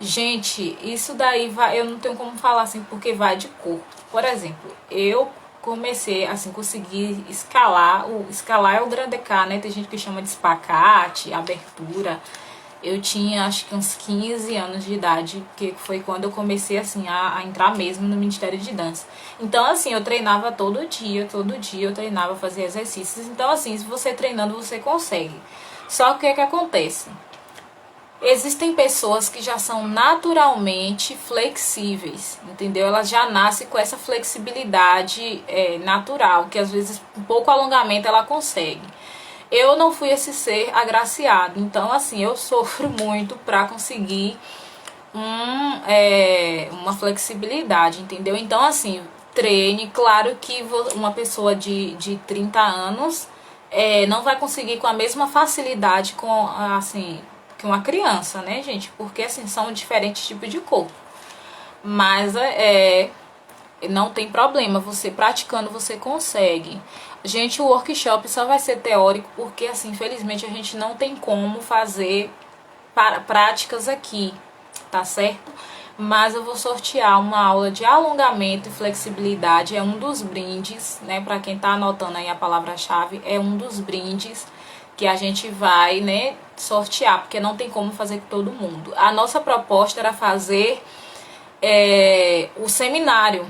Speaker 1: Gente, isso daí eu não tenho como falar assim, porque vai de corpo. Por exemplo, eu comecei, assim, conseguir escalar. Escalar é o grande K, né? Tem gente que chama de espacate, abertura. Eu tinha, acho que uns 15 anos de idade, que foi quando eu comecei, assim, a entrar mesmo no Ministério de Dança. Então, assim, eu treinava todo dia eu treinava, fazia exercícios. Então, assim, se você treinando, você consegue. Só que o que acontece? Existem pessoas que já são naturalmente flexíveis, entendeu? Elas já nascem com essa flexibilidade natural, que às vezes um pouco alongamento ela consegue. Eu não fui esse ser agraciado, então assim, eu sofro muito para conseguir uma flexibilidade, entendeu? Então assim, treine, claro que uma pessoa de 30 anos não vai conseguir com a mesma facilidade com, assim, que uma criança, né, gente? Porque assim, são diferentes tipos de corpo. Mas não tem problema, você praticando você consegue. Gente, o workshop só vai ser teórico porque assim, infelizmente a gente não tem como fazer práticas aqui, tá certo? Mas eu vou sortear uma aula de alongamento e flexibilidade, é um dos brindes, né? Para quem tá anotando aí a palavra-chave, é um dos brindes que a gente vai, né, sortear, porque não tem como fazer com todo mundo. A nossa proposta era fazer o seminário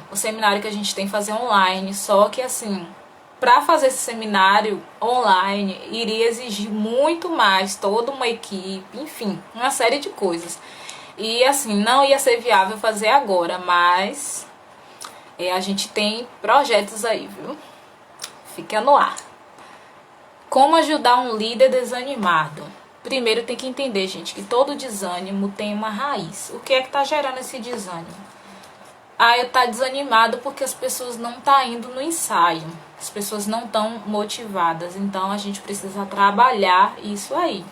Speaker 1: que a gente tem que fazer online, só que assim, para fazer esse seminário online iria exigir muito mais, toda uma equipe, enfim, uma série de coisas. E assim, não ia ser viável fazer agora, mas a gente tem projetos aí, viu? Fica no ar. Como ajudar um líder desanimado? Primeiro tem que entender, gente, que todo desânimo tem uma raiz. O que é que tá gerando esse desânimo? Eu tá desanimado porque as pessoas não tá indo no ensaio. As pessoas não estão motivadas. Então a gente precisa trabalhar isso aí.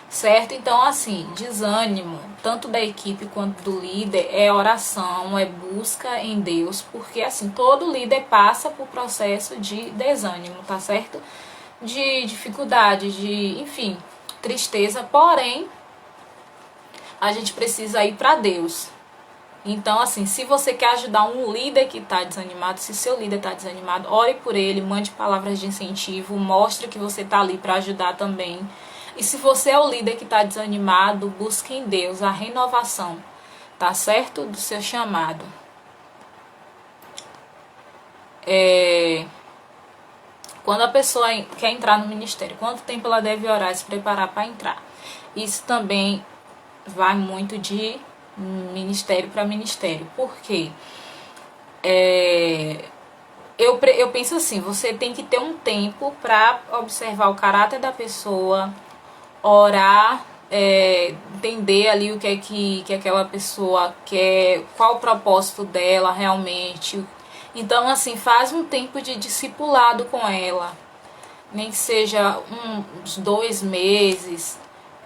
Speaker 1: Certo? Então, assim, desânimo, tanto da equipe quanto do líder, é oração, é busca em Deus, porque, assim, todo líder passa por processo de desânimo, tá certo? De dificuldade, de, enfim, tristeza, porém, a gente precisa ir para Deus. Então, assim, se você quer ajudar um líder que está desanimado, se seu líder está desanimado, ore por ele, mande palavras de incentivo, mostre que você está ali para ajudar também. E se você é o líder que está desanimado, busque em Deus a renovação, tá certo? Do seu chamado. Quando a pessoa quer entrar no ministério, quanto tempo ela deve orar e se preparar para entrar? Isso também vai muito de ministério para ministério. Por quê? Eu penso assim, você tem que ter um tempo para observar o caráter da pessoa, orar, entender ali o que é que aquela pessoa quer, qual o propósito dela realmente. Então, assim, faz um tempo de discipulado com ela, nem que seja uns 2 meses,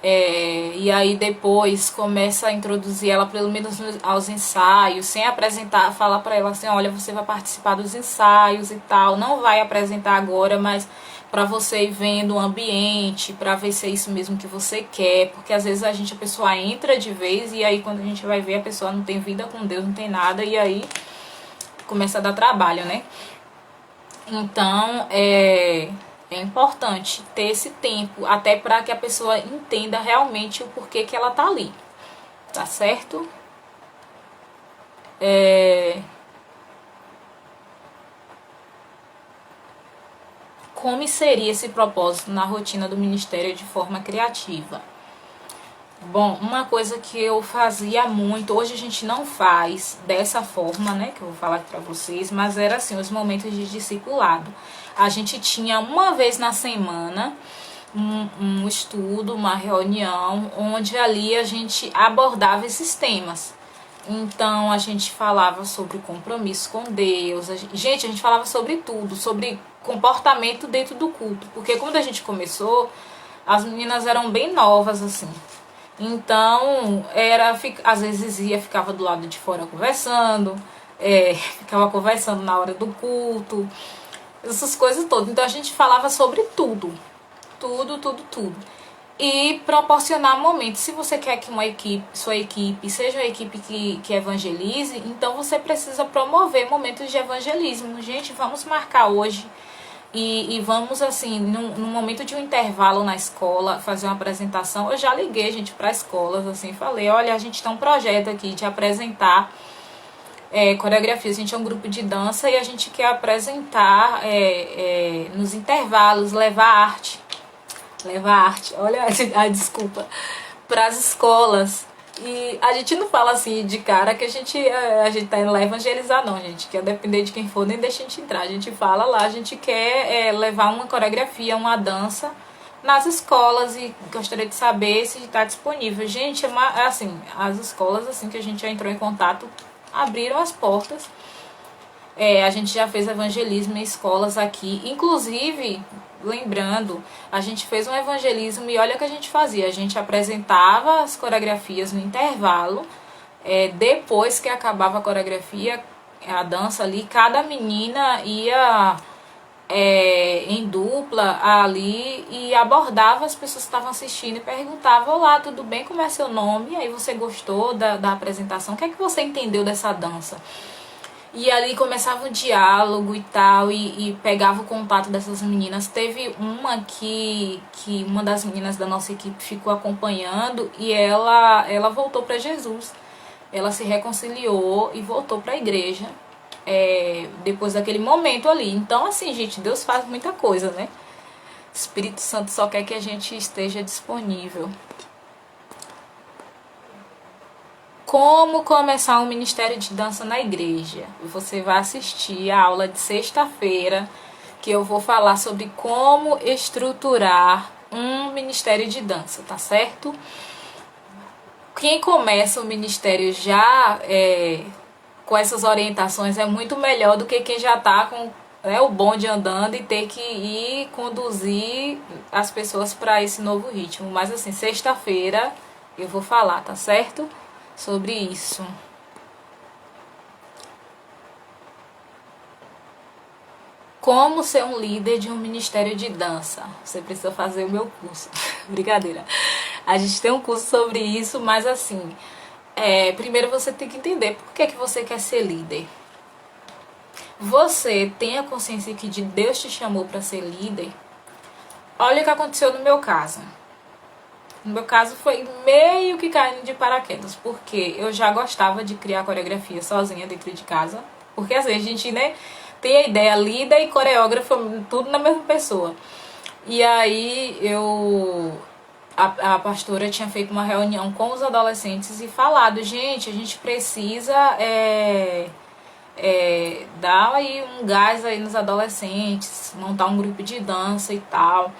Speaker 1: e aí depois começa a introduzir ela pelo menos aos ensaios, sem apresentar, falar para ela assim, olha, você vai participar dos ensaios e tal, não vai apresentar agora, mas para você ir vendo o ambiente, para ver se é isso mesmo que você quer, porque às vezes a pessoa entra de vez e aí quando a gente vai ver a pessoa não tem vida com Deus, não tem nada, e aí começa a dar trabalho, né? Então, é importante ter esse tempo, até para que a pessoa entenda realmente o porquê que ela tá ali, tá certo? Como seria esse propósito na rotina do ministério de forma criativa? Bom, uma coisa que eu fazia muito, hoje a gente não faz dessa forma, né, que eu vou falar aqui pra vocês, mas era assim, os momentos de discipulado. A gente tinha uma vez na semana um estudo, uma reunião, onde ali a gente abordava esses temas. Então a gente falava sobre o compromisso com Deus, a gente falava sobre tudo, sobre comportamento dentro do culto, porque quando a gente começou, as meninas eram bem novas assim. Então, às vezes ficava do lado de fora conversando, ficava conversando na hora do culto, essas coisas todas. Então a gente falava sobre tudo, tudo. E proporcionar momentos. Se você quer que sua equipe seja uma equipe que evangelize, então você precisa promover momentos de evangelismo. Gente, vamos marcar hoje. E vamos, assim, num momento de um intervalo na escola, fazer uma apresentação. Eu já liguei, gente, para escolas, assim, falei, olha, a gente tem um projeto aqui de apresentar coreografia. A gente é um grupo de dança e a gente quer apresentar nos intervalos, levar arte. Olha a desculpa. para as escolas. E a gente não fala assim de cara que a gente tá indo lá evangelizar, não, gente. Que a depender de quem for, nem deixa a gente entrar. A gente fala lá, a gente quer levar uma coreografia, uma dança nas escolas e gostaria de saber se está disponível. Gente, assim, as escolas assim que a gente já entrou em contato abriram as portas. A gente já fez evangelismo em escolas aqui, inclusive, lembrando, a gente fez um evangelismo e olha o que a gente fazia, a gente apresentava as coreografias no intervalo, depois que acabava a coreografia, a dança ali, cada menina ia em dupla ali e abordava as pessoas que estavam assistindo e perguntava: olá, tudo bem, como é seu nome? E aí, você gostou da apresentação? O que é que você entendeu dessa dança? E ali começava o diálogo e tal, e pegava o contato dessas meninas. Teve uma que uma das meninas da nossa equipe ficou acompanhando e ela voltou para Jesus. Ela se reconciliou e voltou para a igreja depois daquele momento ali. Então, assim, gente, Deus faz muita coisa, né? O Espírito Santo só quer que a gente esteja disponível. Como começar um ministério de dança na igreja? Você vai assistir a aula de sexta-feira, que eu vou falar sobre como estruturar um ministério de dança, tá certo? Quem começa o ministério já com essas orientações é muito melhor do que quem já tá com o bonde andando e ter que ir conduzir as pessoas para esse novo ritmo. Mas assim, sexta-feira eu vou falar, tá certo? Sobre isso. Como ser um líder de um ministério de dança? Você precisa fazer o meu curso. Brincadeira. A gente tem um curso sobre isso, mas assim, primeiro você tem que entender por que você quer ser líder. Você tem a consciência que Deus te chamou para ser líder? Olha o que aconteceu no meu caso. No meu caso foi meio que caindo de paraquedas, porque eu já gostava de criar coreografia sozinha dentro de casa. Porque assim, a gente, né, tem a ideia, líder e coreógrafa, tudo na mesma pessoa. E aí a pastora tinha feito uma reunião com os adolescentes e falado: gente, a gente precisa dar aí um gás aí nos adolescentes, montar um grupo de dança e tal.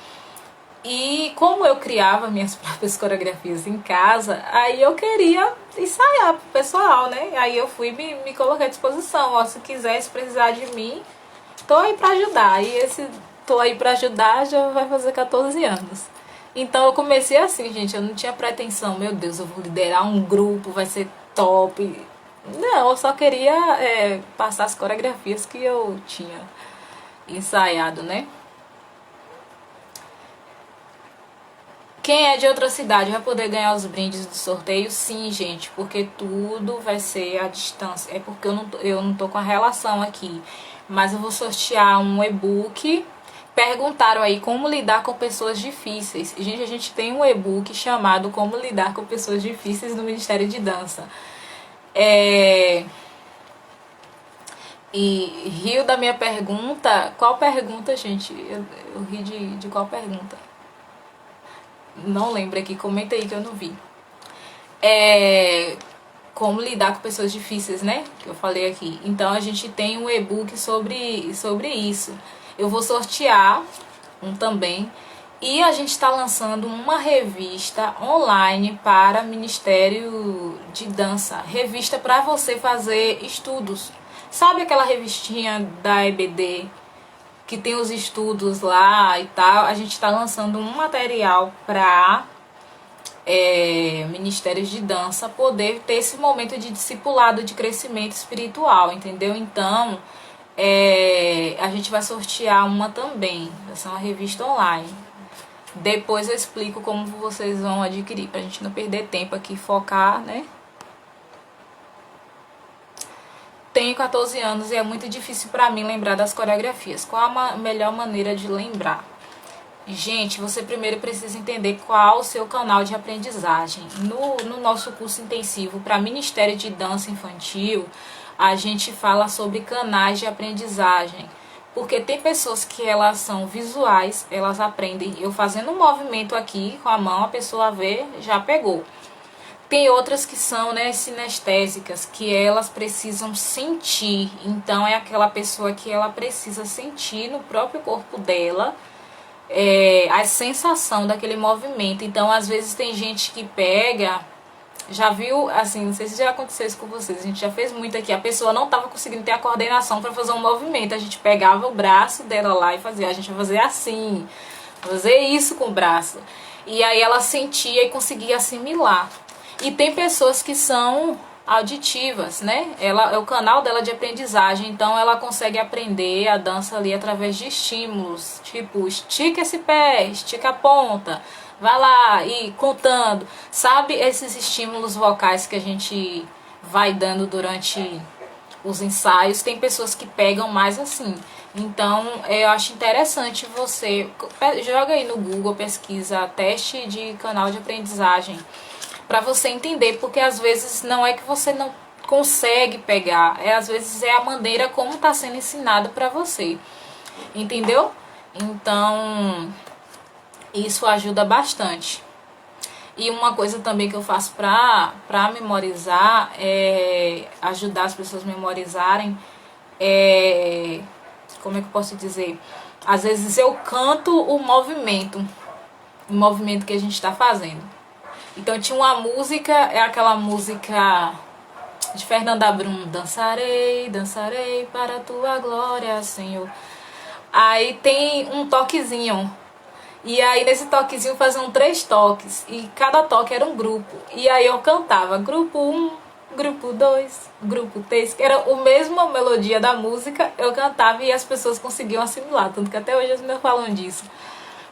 Speaker 1: E como eu criava minhas próprias coreografias em casa, aí eu queria ensaiar pro pessoal, né? Aí eu fui me coloquei à disposição. Ó, se quiser, se precisar de mim, tô aí pra ajudar. E esse tô aí pra ajudar já vai fazer 14 anos. Então eu comecei assim, gente, eu não tinha pretensão, meu Deus, eu vou liderar um grupo, vai ser top. Não, eu só queria passar as coreografias que eu tinha ensaiado, né? Quem é de outra cidade vai poder ganhar os brindes do sorteio? Sim, gente, porque tudo vai ser à distância. É porque eu não tô com a relação aqui. Mas eu vou sortear um e-book. Perguntaram aí como lidar com pessoas difíceis. Gente, a gente tem um e-book chamado Como Lidar com Pessoas Difíceis no Ministério de Dança. E riu da minha pergunta. Qual pergunta, gente? Eu ri de qual pergunta? Não lembro aqui, comenta aí que eu não vi. Como lidar com pessoas difíceis, né? Que eu falei aqui. Então a gente tem um e-book sobre isso. Eu vou sortear um também. E a gente está lançando uma revista online para Ministério de Dança. Revista para você fazer estudos. Sabe aquela revistinha da EBD? Que tem os estudos lá e tal. A gente está lançando um material para ministérios de dança poder ter esse momento de discipulado, de crescimento espiritual, entendeu? Então a gente vai sortear uma também. Vai ser uma revista online. Depois eu explico como vocês vão adquirir, pra gente não perder tempo aqui, focar, né? Tenho 14 anos e é muito difícil pra mim lembrar das coreografias. Qual a melhor maneira de lembrar? Gente, você primeiro precisa entender qual o seu canal de aprendizagem. No nosso curso intensivo para Ministério de Dança Infantil, a gente fala sobre canais de aprendizagem. Porque tem pessoas que elas são visuais, elas aprendem, eu fazendo um movimento aqui com a mão, a pessoa vê, já pegou. Tem outras que são, né, sinestésicas, que elas precisam sentir. Então é aquela pessoa que ela precisa sentir no próprio corpo dela a sensação daquele movimento. Então às vezes tem gente que pega, já viu, assim, não sei se já aconteceu isso com vocês, a gente já fez muito aqui, a pessoa não estava conseguindo ter a coordenação para fazer um movimento, a gente pegava o braço dela lá e fazia, a gente vai fazer assim, fazer isso com o braço. E aí ela sentia e conseguia assimilar. E tem pessoas que são auditivas, né? Ela é o canal dela de aprendizagem, então ela consegue aprender a dança ali através de estímulos, tipo, estica esse pé, estica a ponta, vai lá e contando. Sabe esses estímulos vocais que a gente vai dando durante os ensaios? Tem pessoas que pegam mais assim. Então eu acho interessante você joga aí no Google, pesquisa teste de canal de aprendizagem, para você entender, porque às vezes não é que você não consegue pegar, às vezes é a maneira como está sendo ensinado para você, entendeu? Então isso ajuda bastante. E uma coisa também que eu faço para memorizar, ajudar as pessoas a memorizarem, como é que eu posso dizer? Às vezes eu canto o movimento que a gente está fazendo. Então tinha uma música, é aquela música de Fernanda Brum, dançarei, dançarei para a tua glória, Senhor. Aí tem um toquezinho, e aí nesse toquezinho faziam 3 toques, e cada toque era um grupo. E aí eu cantava grupo 1, grupo 2, grupo 3, que era a mesma melodia da música, eu cantava e as pessoas conseguiam assimilar, tanto que até hoje as meninas falam disso.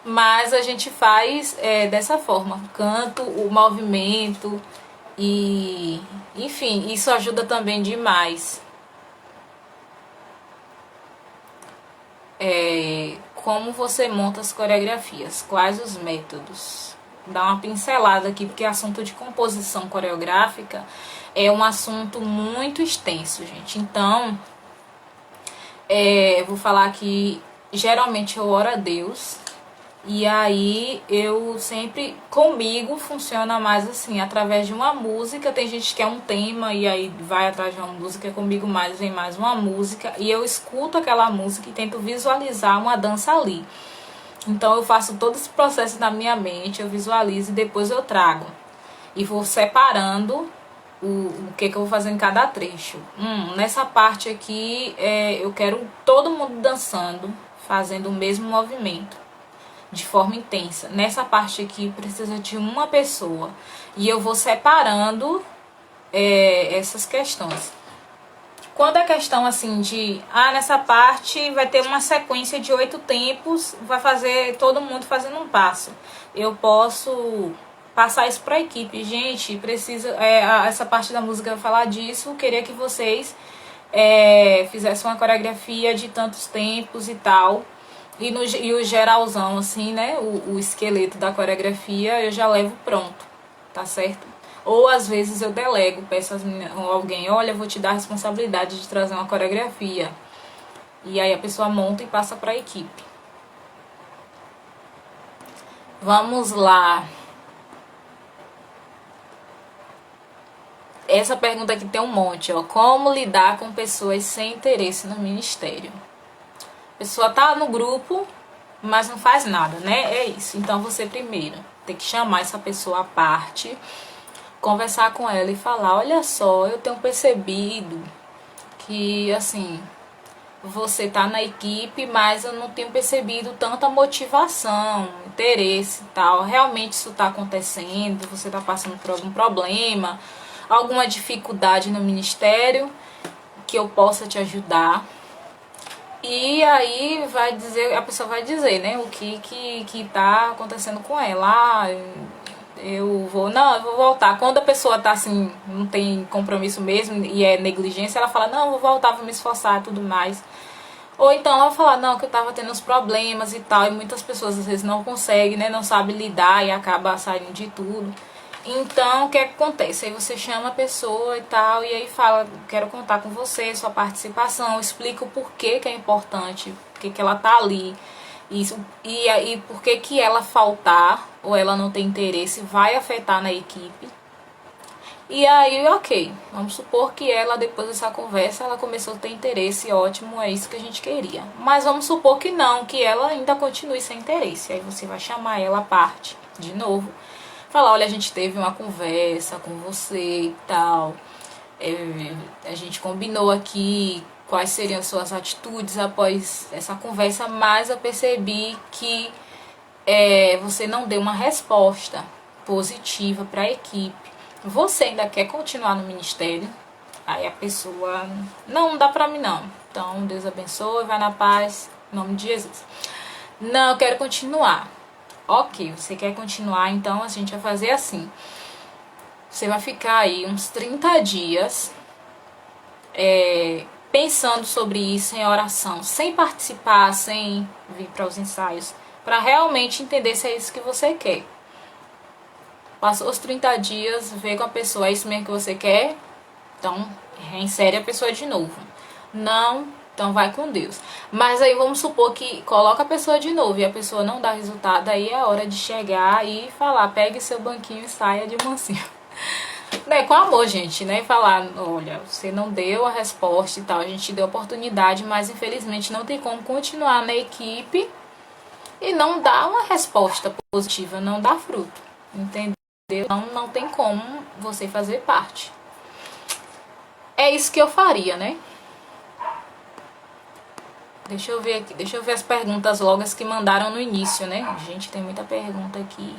Speaker 1: Mas a gente faz dessa forma, canto, o movimento e enfim, isso ajuda também demais. Como você monta as coreografias, quais os métodos? Dá uma pincelada aqui, porque assunto de composição coreográfica é um assunto muito extenso, gente. Então, vou falar aqui, geralmente eu oro a Deus. E aí eu sempre, comigo funciona mais assim, através de uma música. Tem gente que quer um tema e aí vai atrás de uma música, comigo mais vem mais uma música. E eu escuto aquela música e tento visualizar uma dança ali. Então eu faço todo esse processo na minha mente, eu visualizo e depois eu trago. E vou separando o que eu vou fazer em cada trecho. Nessa parte aqui eu quero todo mundo dançando, fazendo o mesmo movimento de forma intensa. Nessa parte aqui precisa de uma pessoa e eu vou separando essas questões. Quando a questão assim de nessa parte vai ter uma sequência de 8 tempos, vai fazer todo mundo fazendo um passo, eu posso passar isso para a equipe. Gente, precisa essa parte da música vai falar disso, queria que vocês fizessem uma coreografia de tantos tempos e tal. E o geralzão, assim, né? O esqueleto da coreografia eu já levo pronto, tá certo? Ou às vezes eu delego, peço a alguém, olha, eu vou te dar a responsabilidade de trazer uma coreografia. E aí a pessoa monta e passa para a equipe. Vamos lá. Essa pergunta aqui tem um monte, ó. Como lidar com pessoas sem interesse no ministério? A pessoa tá no grupo, mas não faz nada, né? É isso. Então você primeiro tem que chamar essa pessoa à parte, conversar com ela e falar, olha só, eu tenho percebido que, assim, você tá na equipe, mas eu não tenho percebido tanta motivação, interesse e tal. Realmente isso tá acontecendo? Você tá passando por algum problema, alguma dificuldade no ministério que eu possa te ajudar? E aí vai dizer, a pessoa vai dizer, né, o que tá acontecendo com ela. Eu vou voltar. Quando a pessoa tá assim, não tem compromisso mesmo e é negligência, ela fala, não, vou voltar, vou me esforçar e tudo mais. Ou então ela fala, não, que eu tava tendo uns problemas e tal, e muitas pessoas às vezes não conseguem, né, não sabem lidar e acaba saindo de tudo. Então, o que é que acontece? Aí você chama a pessoa e tal, e aí fala, quero contar com você, sua participação, explica o porquê que é importante, porque que ela tá ali, isso, e aí por que ela faltar, ou ela não ter interesse, vai afetar na equipe. E aí, ok, vamos supor que ela, depois dessa conversa, ela começou a ter interesse, ótimo, é isso que a gente queria. Mas vamos supor que não, que ela ainda continue sem interesse. Aí você vai chamar ela à parte, de novo, falar, olha, a gente teve uma conversa com você e tal, a gente combinou aqui quais seriam suas atitudes após essa conversa, mas eu percebi que você não deu uma resposta positiva para a equipe. Você ainda quer continuar no ministério? Aí a pessoa, não dá pra mim não. Então, Deus abençoe, vai na paz, em nome de Jesus. Não, eu quero continuar. Ok, você quer continuar, então a gente vai fazer assim. Você vai ficar aí uns 30 dias pensando sobre isso em oração, sem participar, sem vir para os ensaios, para realmente entender se é isso que você quer. Passou os 30 dias, vê com a pessoa, é isso mesmo que você quer? Então, reinsere a pessoa de novo. Não, então vai com Deus. Mas aí vamos supor que coloca a pessoa de novo e a pessoa não dá resultado, aí é a hora de chegar e falar, pegue seu banquinho e saia de mansinho. Né, com amor, gente, né? Falar, olha, você não deu a resposta e tal, a gente deu oportunidade, mas infelizmente não tem como continuar na equipe e não dá uma resposta positiva, não dá fruto, entendeu? Então não tem como você fazer parte. É isso que eu faria, né? Deixa eu ver aqui, deixa eu ver as perguntas logo as que mandaram no início, né? Gente, tem muita pergunta aqui.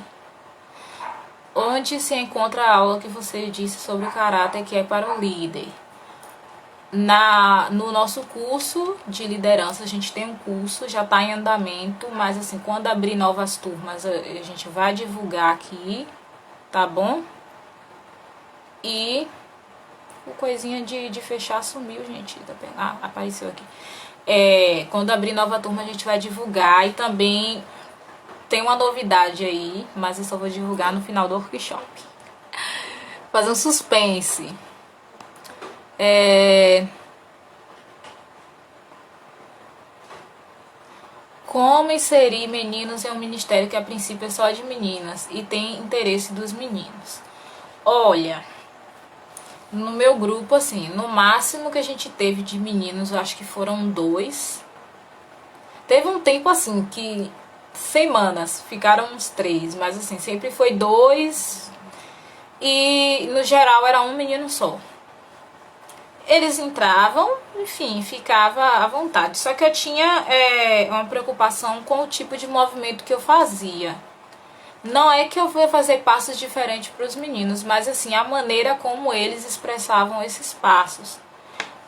Speaker 1: Onde se encontra a aula que você disse sobre o caráter que é para o líder? No nosso curso de liderança, a gente tem um curso, já está em andamento, mas assim, quando abrir novas turmas, a gente vai divulgar aqui, tá bom? E o coisinha de fechar sumiu, gente. Ah, apareceu aqui. Quando abrir nova turma, a gente vai divulgar. E também tem uma novidade aí, mas eu só vou divulgar no final do workshop. Fazer um suspense. Como inserir meninos em um ministério que a princípio é só de meninas e tem interesse dos meninos? Olha, no meu grupo, assim, no máximo que a gente teve de meninos, eu acho que foram 2. Teve um tempo, assim, que semanas ficaram uns 3, mas assim, sempre foi 2 e no geral era um menino só. Eles entravam, enfim, ficava à vontade. Só que eu tinha uma preocupação com o tipo de movimento que eu fazia. Não é que eu vou fazer passos diferentes para os meninos, mas assim, a maneira como eles expressavam esses passos.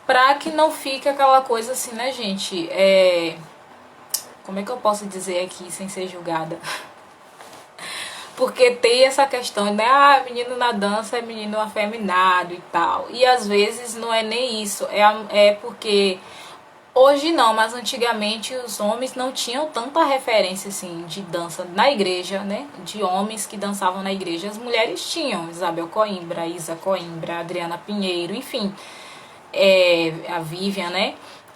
Speaker 1: Pra que não fique aquela coisa assim, né, gente? Como é que eu posso dizer aqui sem ser julgada? Porque tem essa questão, né? Ah, menino na dança é menino afeminado e tal. E às vezes não é nem isso. É porque hoje não, mas antigamente os homens não tinham tanta referência assim de dança na igreja, né? De homens que dançavam na igreja. As mulheres tinham Isabel Coimbra, Isa Coimbra, Adriana Pinheiro, enfim, a Vivian, né?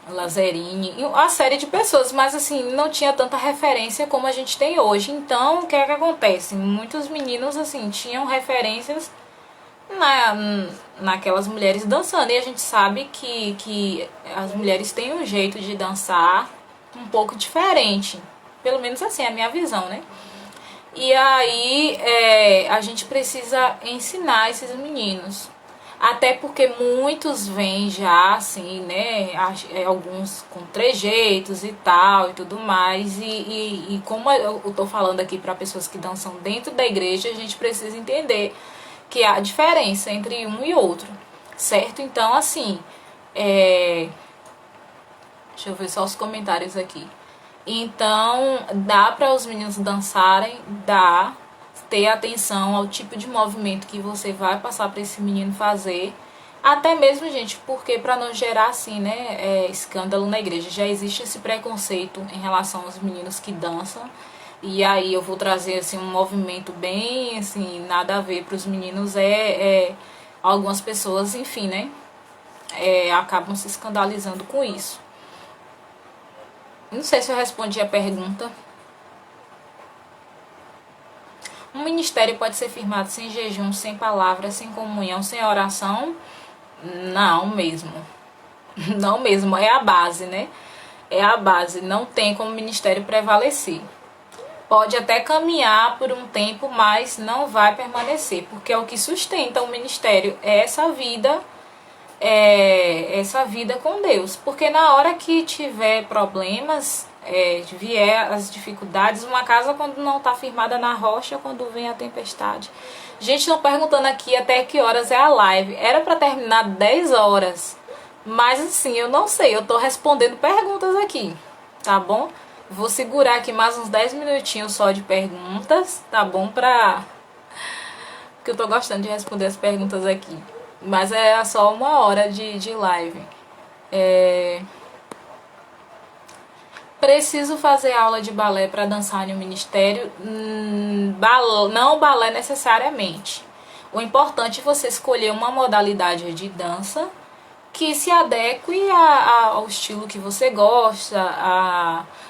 Speaker 1: Lazzarini, uma série de pessoas, mas assim, não tinha tanta referência como a gente tem hoje. Então, o que é que acontece? Muitos meninos, assim, tinham referências naquelas mulheres dançando, e a gente sabe que as mulheres têm um jeito de dançar um pouco diferente, pelo menos assim, é a minha visão, né? E aí, a gente precisa ensinar esses meninos. Até porque muitos vêm já, assim, né? Alguns com trejeitos e tal e tudo mais. E como eu tô falando aqui para pessoas que dançam dentro da igreja, a gente precisa entender que há diferença entre um e outro, certo? Então, assim, deixa eu ver só os comentários aqui. Então, dá para os meninos dançarem, dá. Ter atenção ao tipo de movimento que você vai passar para esse menino fazer, até mesmo, gente, porque para não gerar assim, né, escândalo na igreja. Já existe esse preconceito em relação aos meninos que dançam, E aí eu vou trazer assim um movimento bem assim, nada a ver para os meninos, algumas pessoas, enfim, né? Acabam se escandalizando com isso. Não sei se eu respondi a pergunta. Um ministério pode ser firmado sem jejum, sem palavra, sem comunhão, sem oração? Não mesmo. Não mesmo, é a base, né? É a base, não tem como o ministério prevalecer. Pode até caminhar por um tempo, mas não vai permanecer, porque é o que sustenta o ministério, é essa vida com Deus. Porque na hora que tiver problemas, vier as dificuldades, uma casa quando não está firmada na rocha, quando vem a tempestade. Gente, estão perguntando aqui até que horas é a live. Era para terminar 10 horas, mas assim, eu não sei, eu tô respondendo perguntas aqui, tá bom? Vou segurar aqui mais uns 10 minutinhos só de perguntas, tá bom? Porque eu tô gostando de responder as perguntas aqui. Mas é só 1 hora de live. Preciso fazer aula de balé para dançar no ministério? Não balé necessariamente. O importante é você escolher uma modalidade de dança que se adeque ao estilo que você gosta,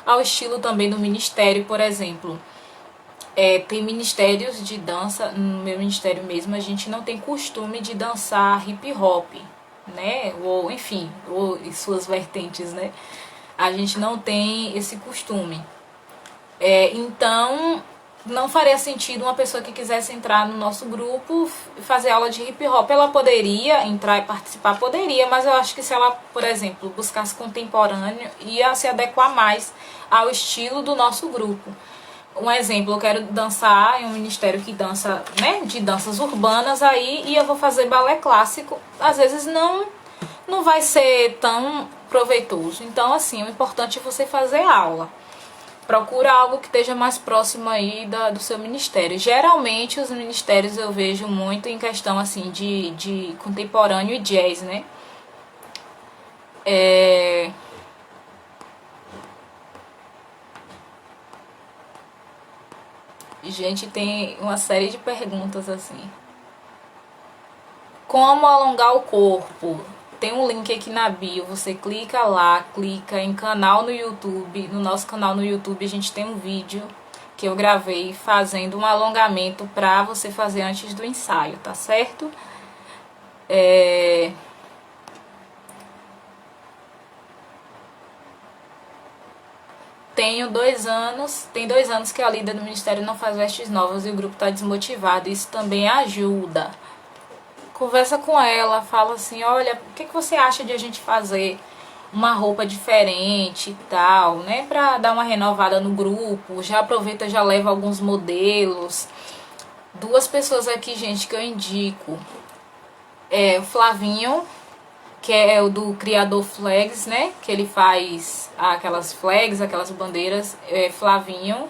Speaker 1: ao estilo também do ministério, por exemplo. Tem ministérios de dança, no meu ministério mesmo, a gente não tem costume de dançar hip hop, né? Ou, enfim, ou suas vertentes, né? A gente não tem esse costume. Então, não faria sentido uma pessoa que quisesse entrar no nosso grupo fazer aula de hip hop. Ela poderia entrar e participar, poderia, mas eu acho que se ela, por exemplo, buscasse contemporâneo, ia se adequar mais ao estilo do nosso grupo. Um exemplo, eu quero dançar em um ministério que dança, né, de danças urbanas aí, e eu vou fazer balé clássico. Às vezes não vai ser tão proveitoso. Então, assim, o importante é você fazer aula. Procura algo que esteja mais próximo aí do seu ministério. Geralmente os ministérios eu vejo muito em questão assim de contemporâneo e jazz, né? Gente, tem uma série de perguntas assim. Como alongar o corpo? Tem um link aqui na bio, você clica lá, clica em canal no YouTube. No nosso canal no YouTube a gente tem um vídeo que eu gravei fazendo um alongamento pra você fazer antes do ensaio, tá certo? Tem 2 anos que a líder do ministério não faz vestes novas e o grupo tá desmotivado. Isso também ajuda. Conversa com ela, fala assim, olha, o que você acha de a gente fazer uma roupa diferente e tal, né? Pra dar uma renovada no grupo, já aproveita, já leva alguns modelos. 2 pessoas aqui, gente, que eu indico. O Flavinho, que é o do criador Flags, né? Que ele faz aquelas flags, aquelas bandeiras. Flavinho,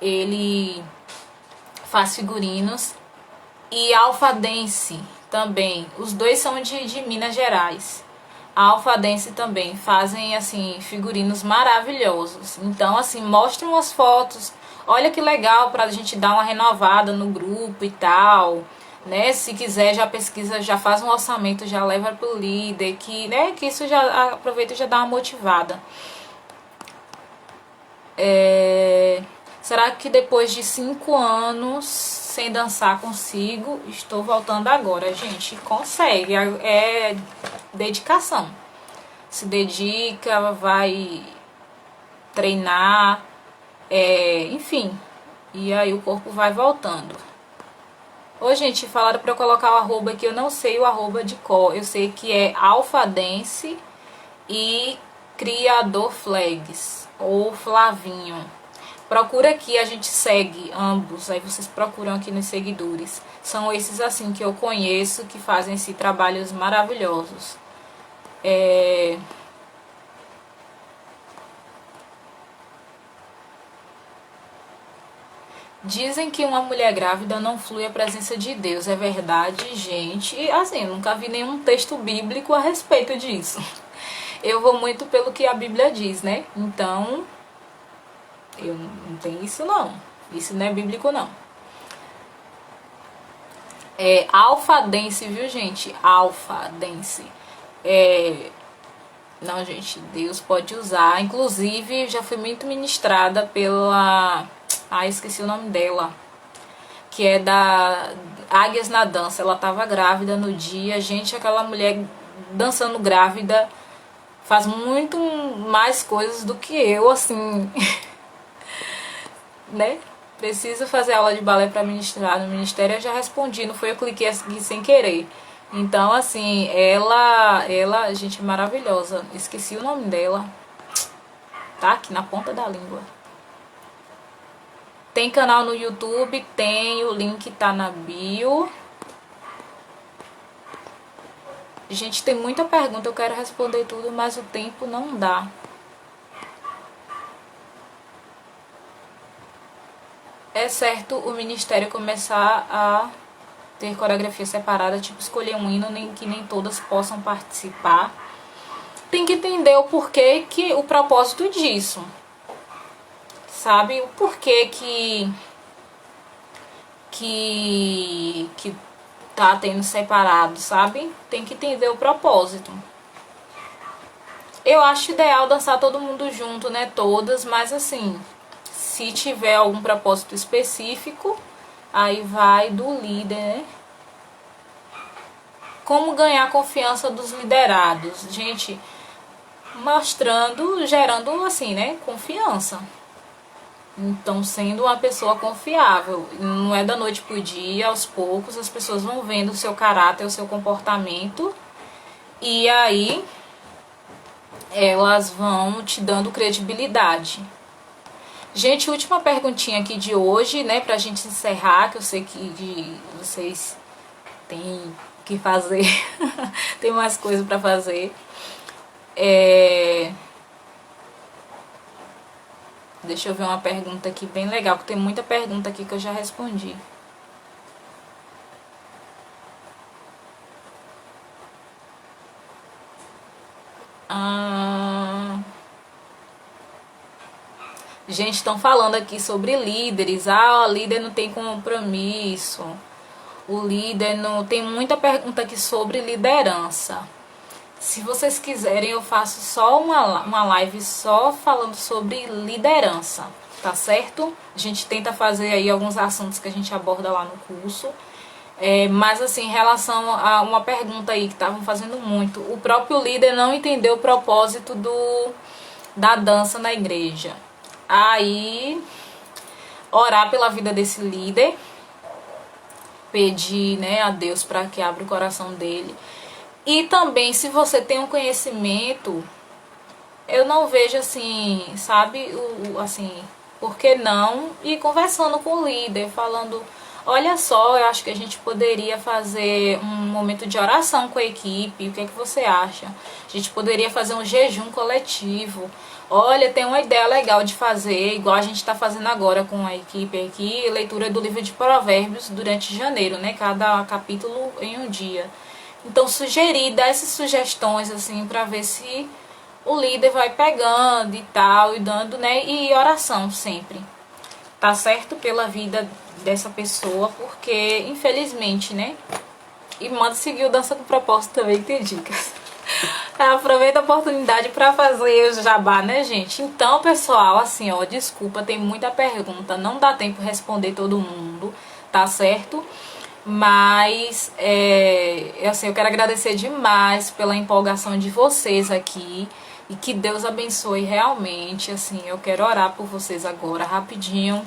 Speaker 1: ele faz figurinos. E Alpha Dance também, os dois são de Minas Gerais. A Alpha Dance também fazem assim figurinos maravilhosos. Então assim, mostre umas fotos. Olha que legal pra gente dar uma renovada no grupo e tal, né? Se quiser já pesquisa, já faz um orçamento, já leva pro líder, que, né, que isso já aproveita e já dá uma motivada. Será que depois de 5 anos sem dançar consigo? Estou voltando agora, gente. Consegue, é dedicação. Se dedica, vai treinar, enfim. E aí o corpo vai voltando. Ô, gente, falaram pra eu colocar o arroba aqui. Eu não sei o arroba de cor. Eu sei que é Alpha Dance e Criador Flags, ou Flavinho. Procura aqui, a gente segue ambos, aí vocês procuram aqui nos seguidores. São esses assim que eu conheço, que fazem esses trabalhos maravilhosos. Dizem que uma mulher grávida não flui a presença de Deus. É verdade, gente? E assim, eu nunca vi nenhum texto bíblico a respeito disso. Eu vou muito pelo que a Bíblia diz, né? Então, Eu não tenho isso não. Isso não é bíblico não. É Alpha Dance, viu, gente? Alpha Dance. Não, gente, Deus pode usar. Inclusive, já fui muito ministrada pela... esqueci o nome dela. Que é da Águias na Dança. Ela tava grávida no dia. Gente, aquela mulher dançando grávida faz muito mais coisas do que eu, assim... né? Preciso fazer aula de balé para ministrar no ministério. Eu já respondi, não foi eu cliquei aqui sem querer. Então, assim, ela, gente, maravilhosa. Esqueci o nome dela. Tá aqui na ponta da língua. Tem canal no YouTube, tem, o link tá na bio. Gente, tem muita pergunta, eu quero responder tudo, mas o tempo não dá. É certo o ministério começar a ter coreografia separada, tipo escolher um hino que nem todas possam participar. Tem que entender o porquê, o propósito disso. Sabe? O porquê que tá tendo separado, sabe? Tem que entender o propósito. Eu acho ideal dançar todo mundo junto, né? Todas, mas assim, se tiver algum propósito específico, aí vai do líder, né? Como ganhar a confiança dos liderados? Gente, mostrando, gerando assim, né? Confiança. Então, sendo uma pessoa confiável. Não é da noite pro dia, aos poucos as pessoas vão vendo o seu caráter, o seu comportamento. E aí, elas vão te dando credibilidade. Gente, última perguntinha aqui de hoje, né, pra gente encerrar, que eu sei que vocês têm que fazer, tem mais coisa pra fazer. Deixa eu ver uma pergunta aqui bem legal, que tem muita pergunta aqui que eu já respondi. Gente, estão falando aqui sobre líderes. O líder não tem compromisso. O líder não... Tem muita pergunta aqui sobre liderança. Se vocês quiserem, eu faço só uma live só falando sobre liderança, tá certo? A gente tenta fazer aí alguns assuntos que a gente aborda lá no curso. Mas assim, em relação a uma pergunta aí que estavam fazendo muito, o próprio líder não entendeu o propósito da dança na igreja. Aí, orar pela vida desse líder, pedir, né, a Deus para que abra o coração dele. E também, se você tem um conhecimento, eu não vejo assim, sabe, assim, por que não? E conversando com o líder, falando, olha só, eu acho que a gente poderia fazer um momento de oração com a equipe, o que é que você acha? A gente poderia fazer um jejum coletivo. Olha, tem uma ideia legal de fazer, igual a gente está fazendo agora com a equipe aqui, leitura do livro de Provérbios durante janeiro, né? Cada capítulo em um dia. Então, sugerir, dar essas sugestões, assim, para ver se o líder vai pegando e tal, e dando, né? E oração sempre, tá certo? Pela vida dessa pessoa, porque, infelizmente, né? E manda seguir o Dança com Propósito também, que tem dicas. Aproveita a oportunidade para fazer o jabá, né, gente? Então, pessoal, assim, ó, desculpa, tem muita pergunta, não dá tempo de responder todo mundo, tá certo? Mas, assim, eu quero agradecer demais pela empolgação de vocês aqui e que Deus abençoe realmente, assim, eu quero orar por vocês agora, rapidinho.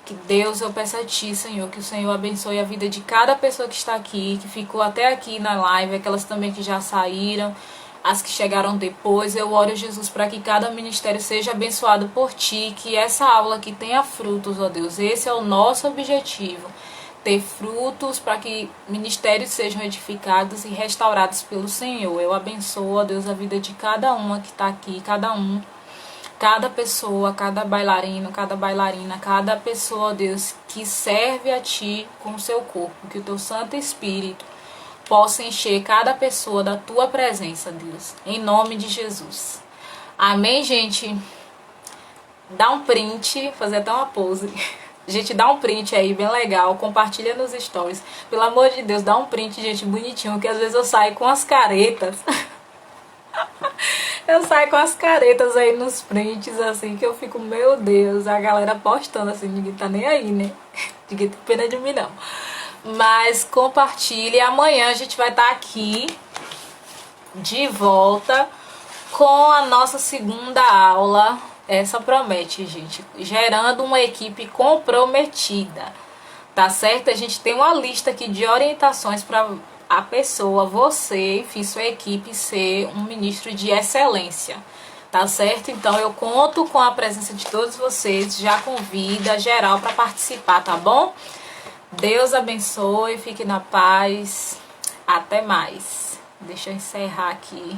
Speaker 1: Que Deus, eu peço a Ti, Senhor, que o Senhor abençoe a vida de cada pessoa que está aqui, que ficou até aqui na live, aquelas também que já saíram, as que chegaram depois. Eu oro, Jesus, para que cada ministério seja abençoado por Ti, que essa aula aqui tenha frutos, ó Deus. Esse é o nosso objetivo, ter frutos para que ministérios sejam edificados e restaurados pelo Senhor. Eu abençoo, ó Deus, a vida de cada uma que está aqui, cada pessoa, cada bailarino, cada bailarina, cada pessoa, ó Deus, que serve a Ti com o seu corpo, que o Teu Santo Espírito possa encher cada pessoa da Tua presença, Deus, em nome de Jesus. Amém, gente? dá um print, fazer até uma pose. Gente, dá um print aí, bem legal, compartilha nos stories. Pelo amor de Deus, dá um print, gente, bonitinho, que às vezes eu saio com as caretas. Eu saio com as caretas aí nos prints, assim, que eu fico, meu Deus, a galera postando, assim, ninguém tá nem aí, né? Ninguém tem pena de mim, não. Mas compartilhe, amanhã a gente vai estar aqui, de volta, com a nossa segunda aula. Essa promete, gente, gerando uma equipe comprometida, tá certo? A gente tem uma lista aqui de orientações para a pessoa, você, enfim, sua equipe ser um ministro de excelência, tá certo? Então eu conto com a presença de todos vocês, já convida geral para participar, tá bom? Deus abençoe, fique na paz, até mais. Deixa eu encerrar aqui.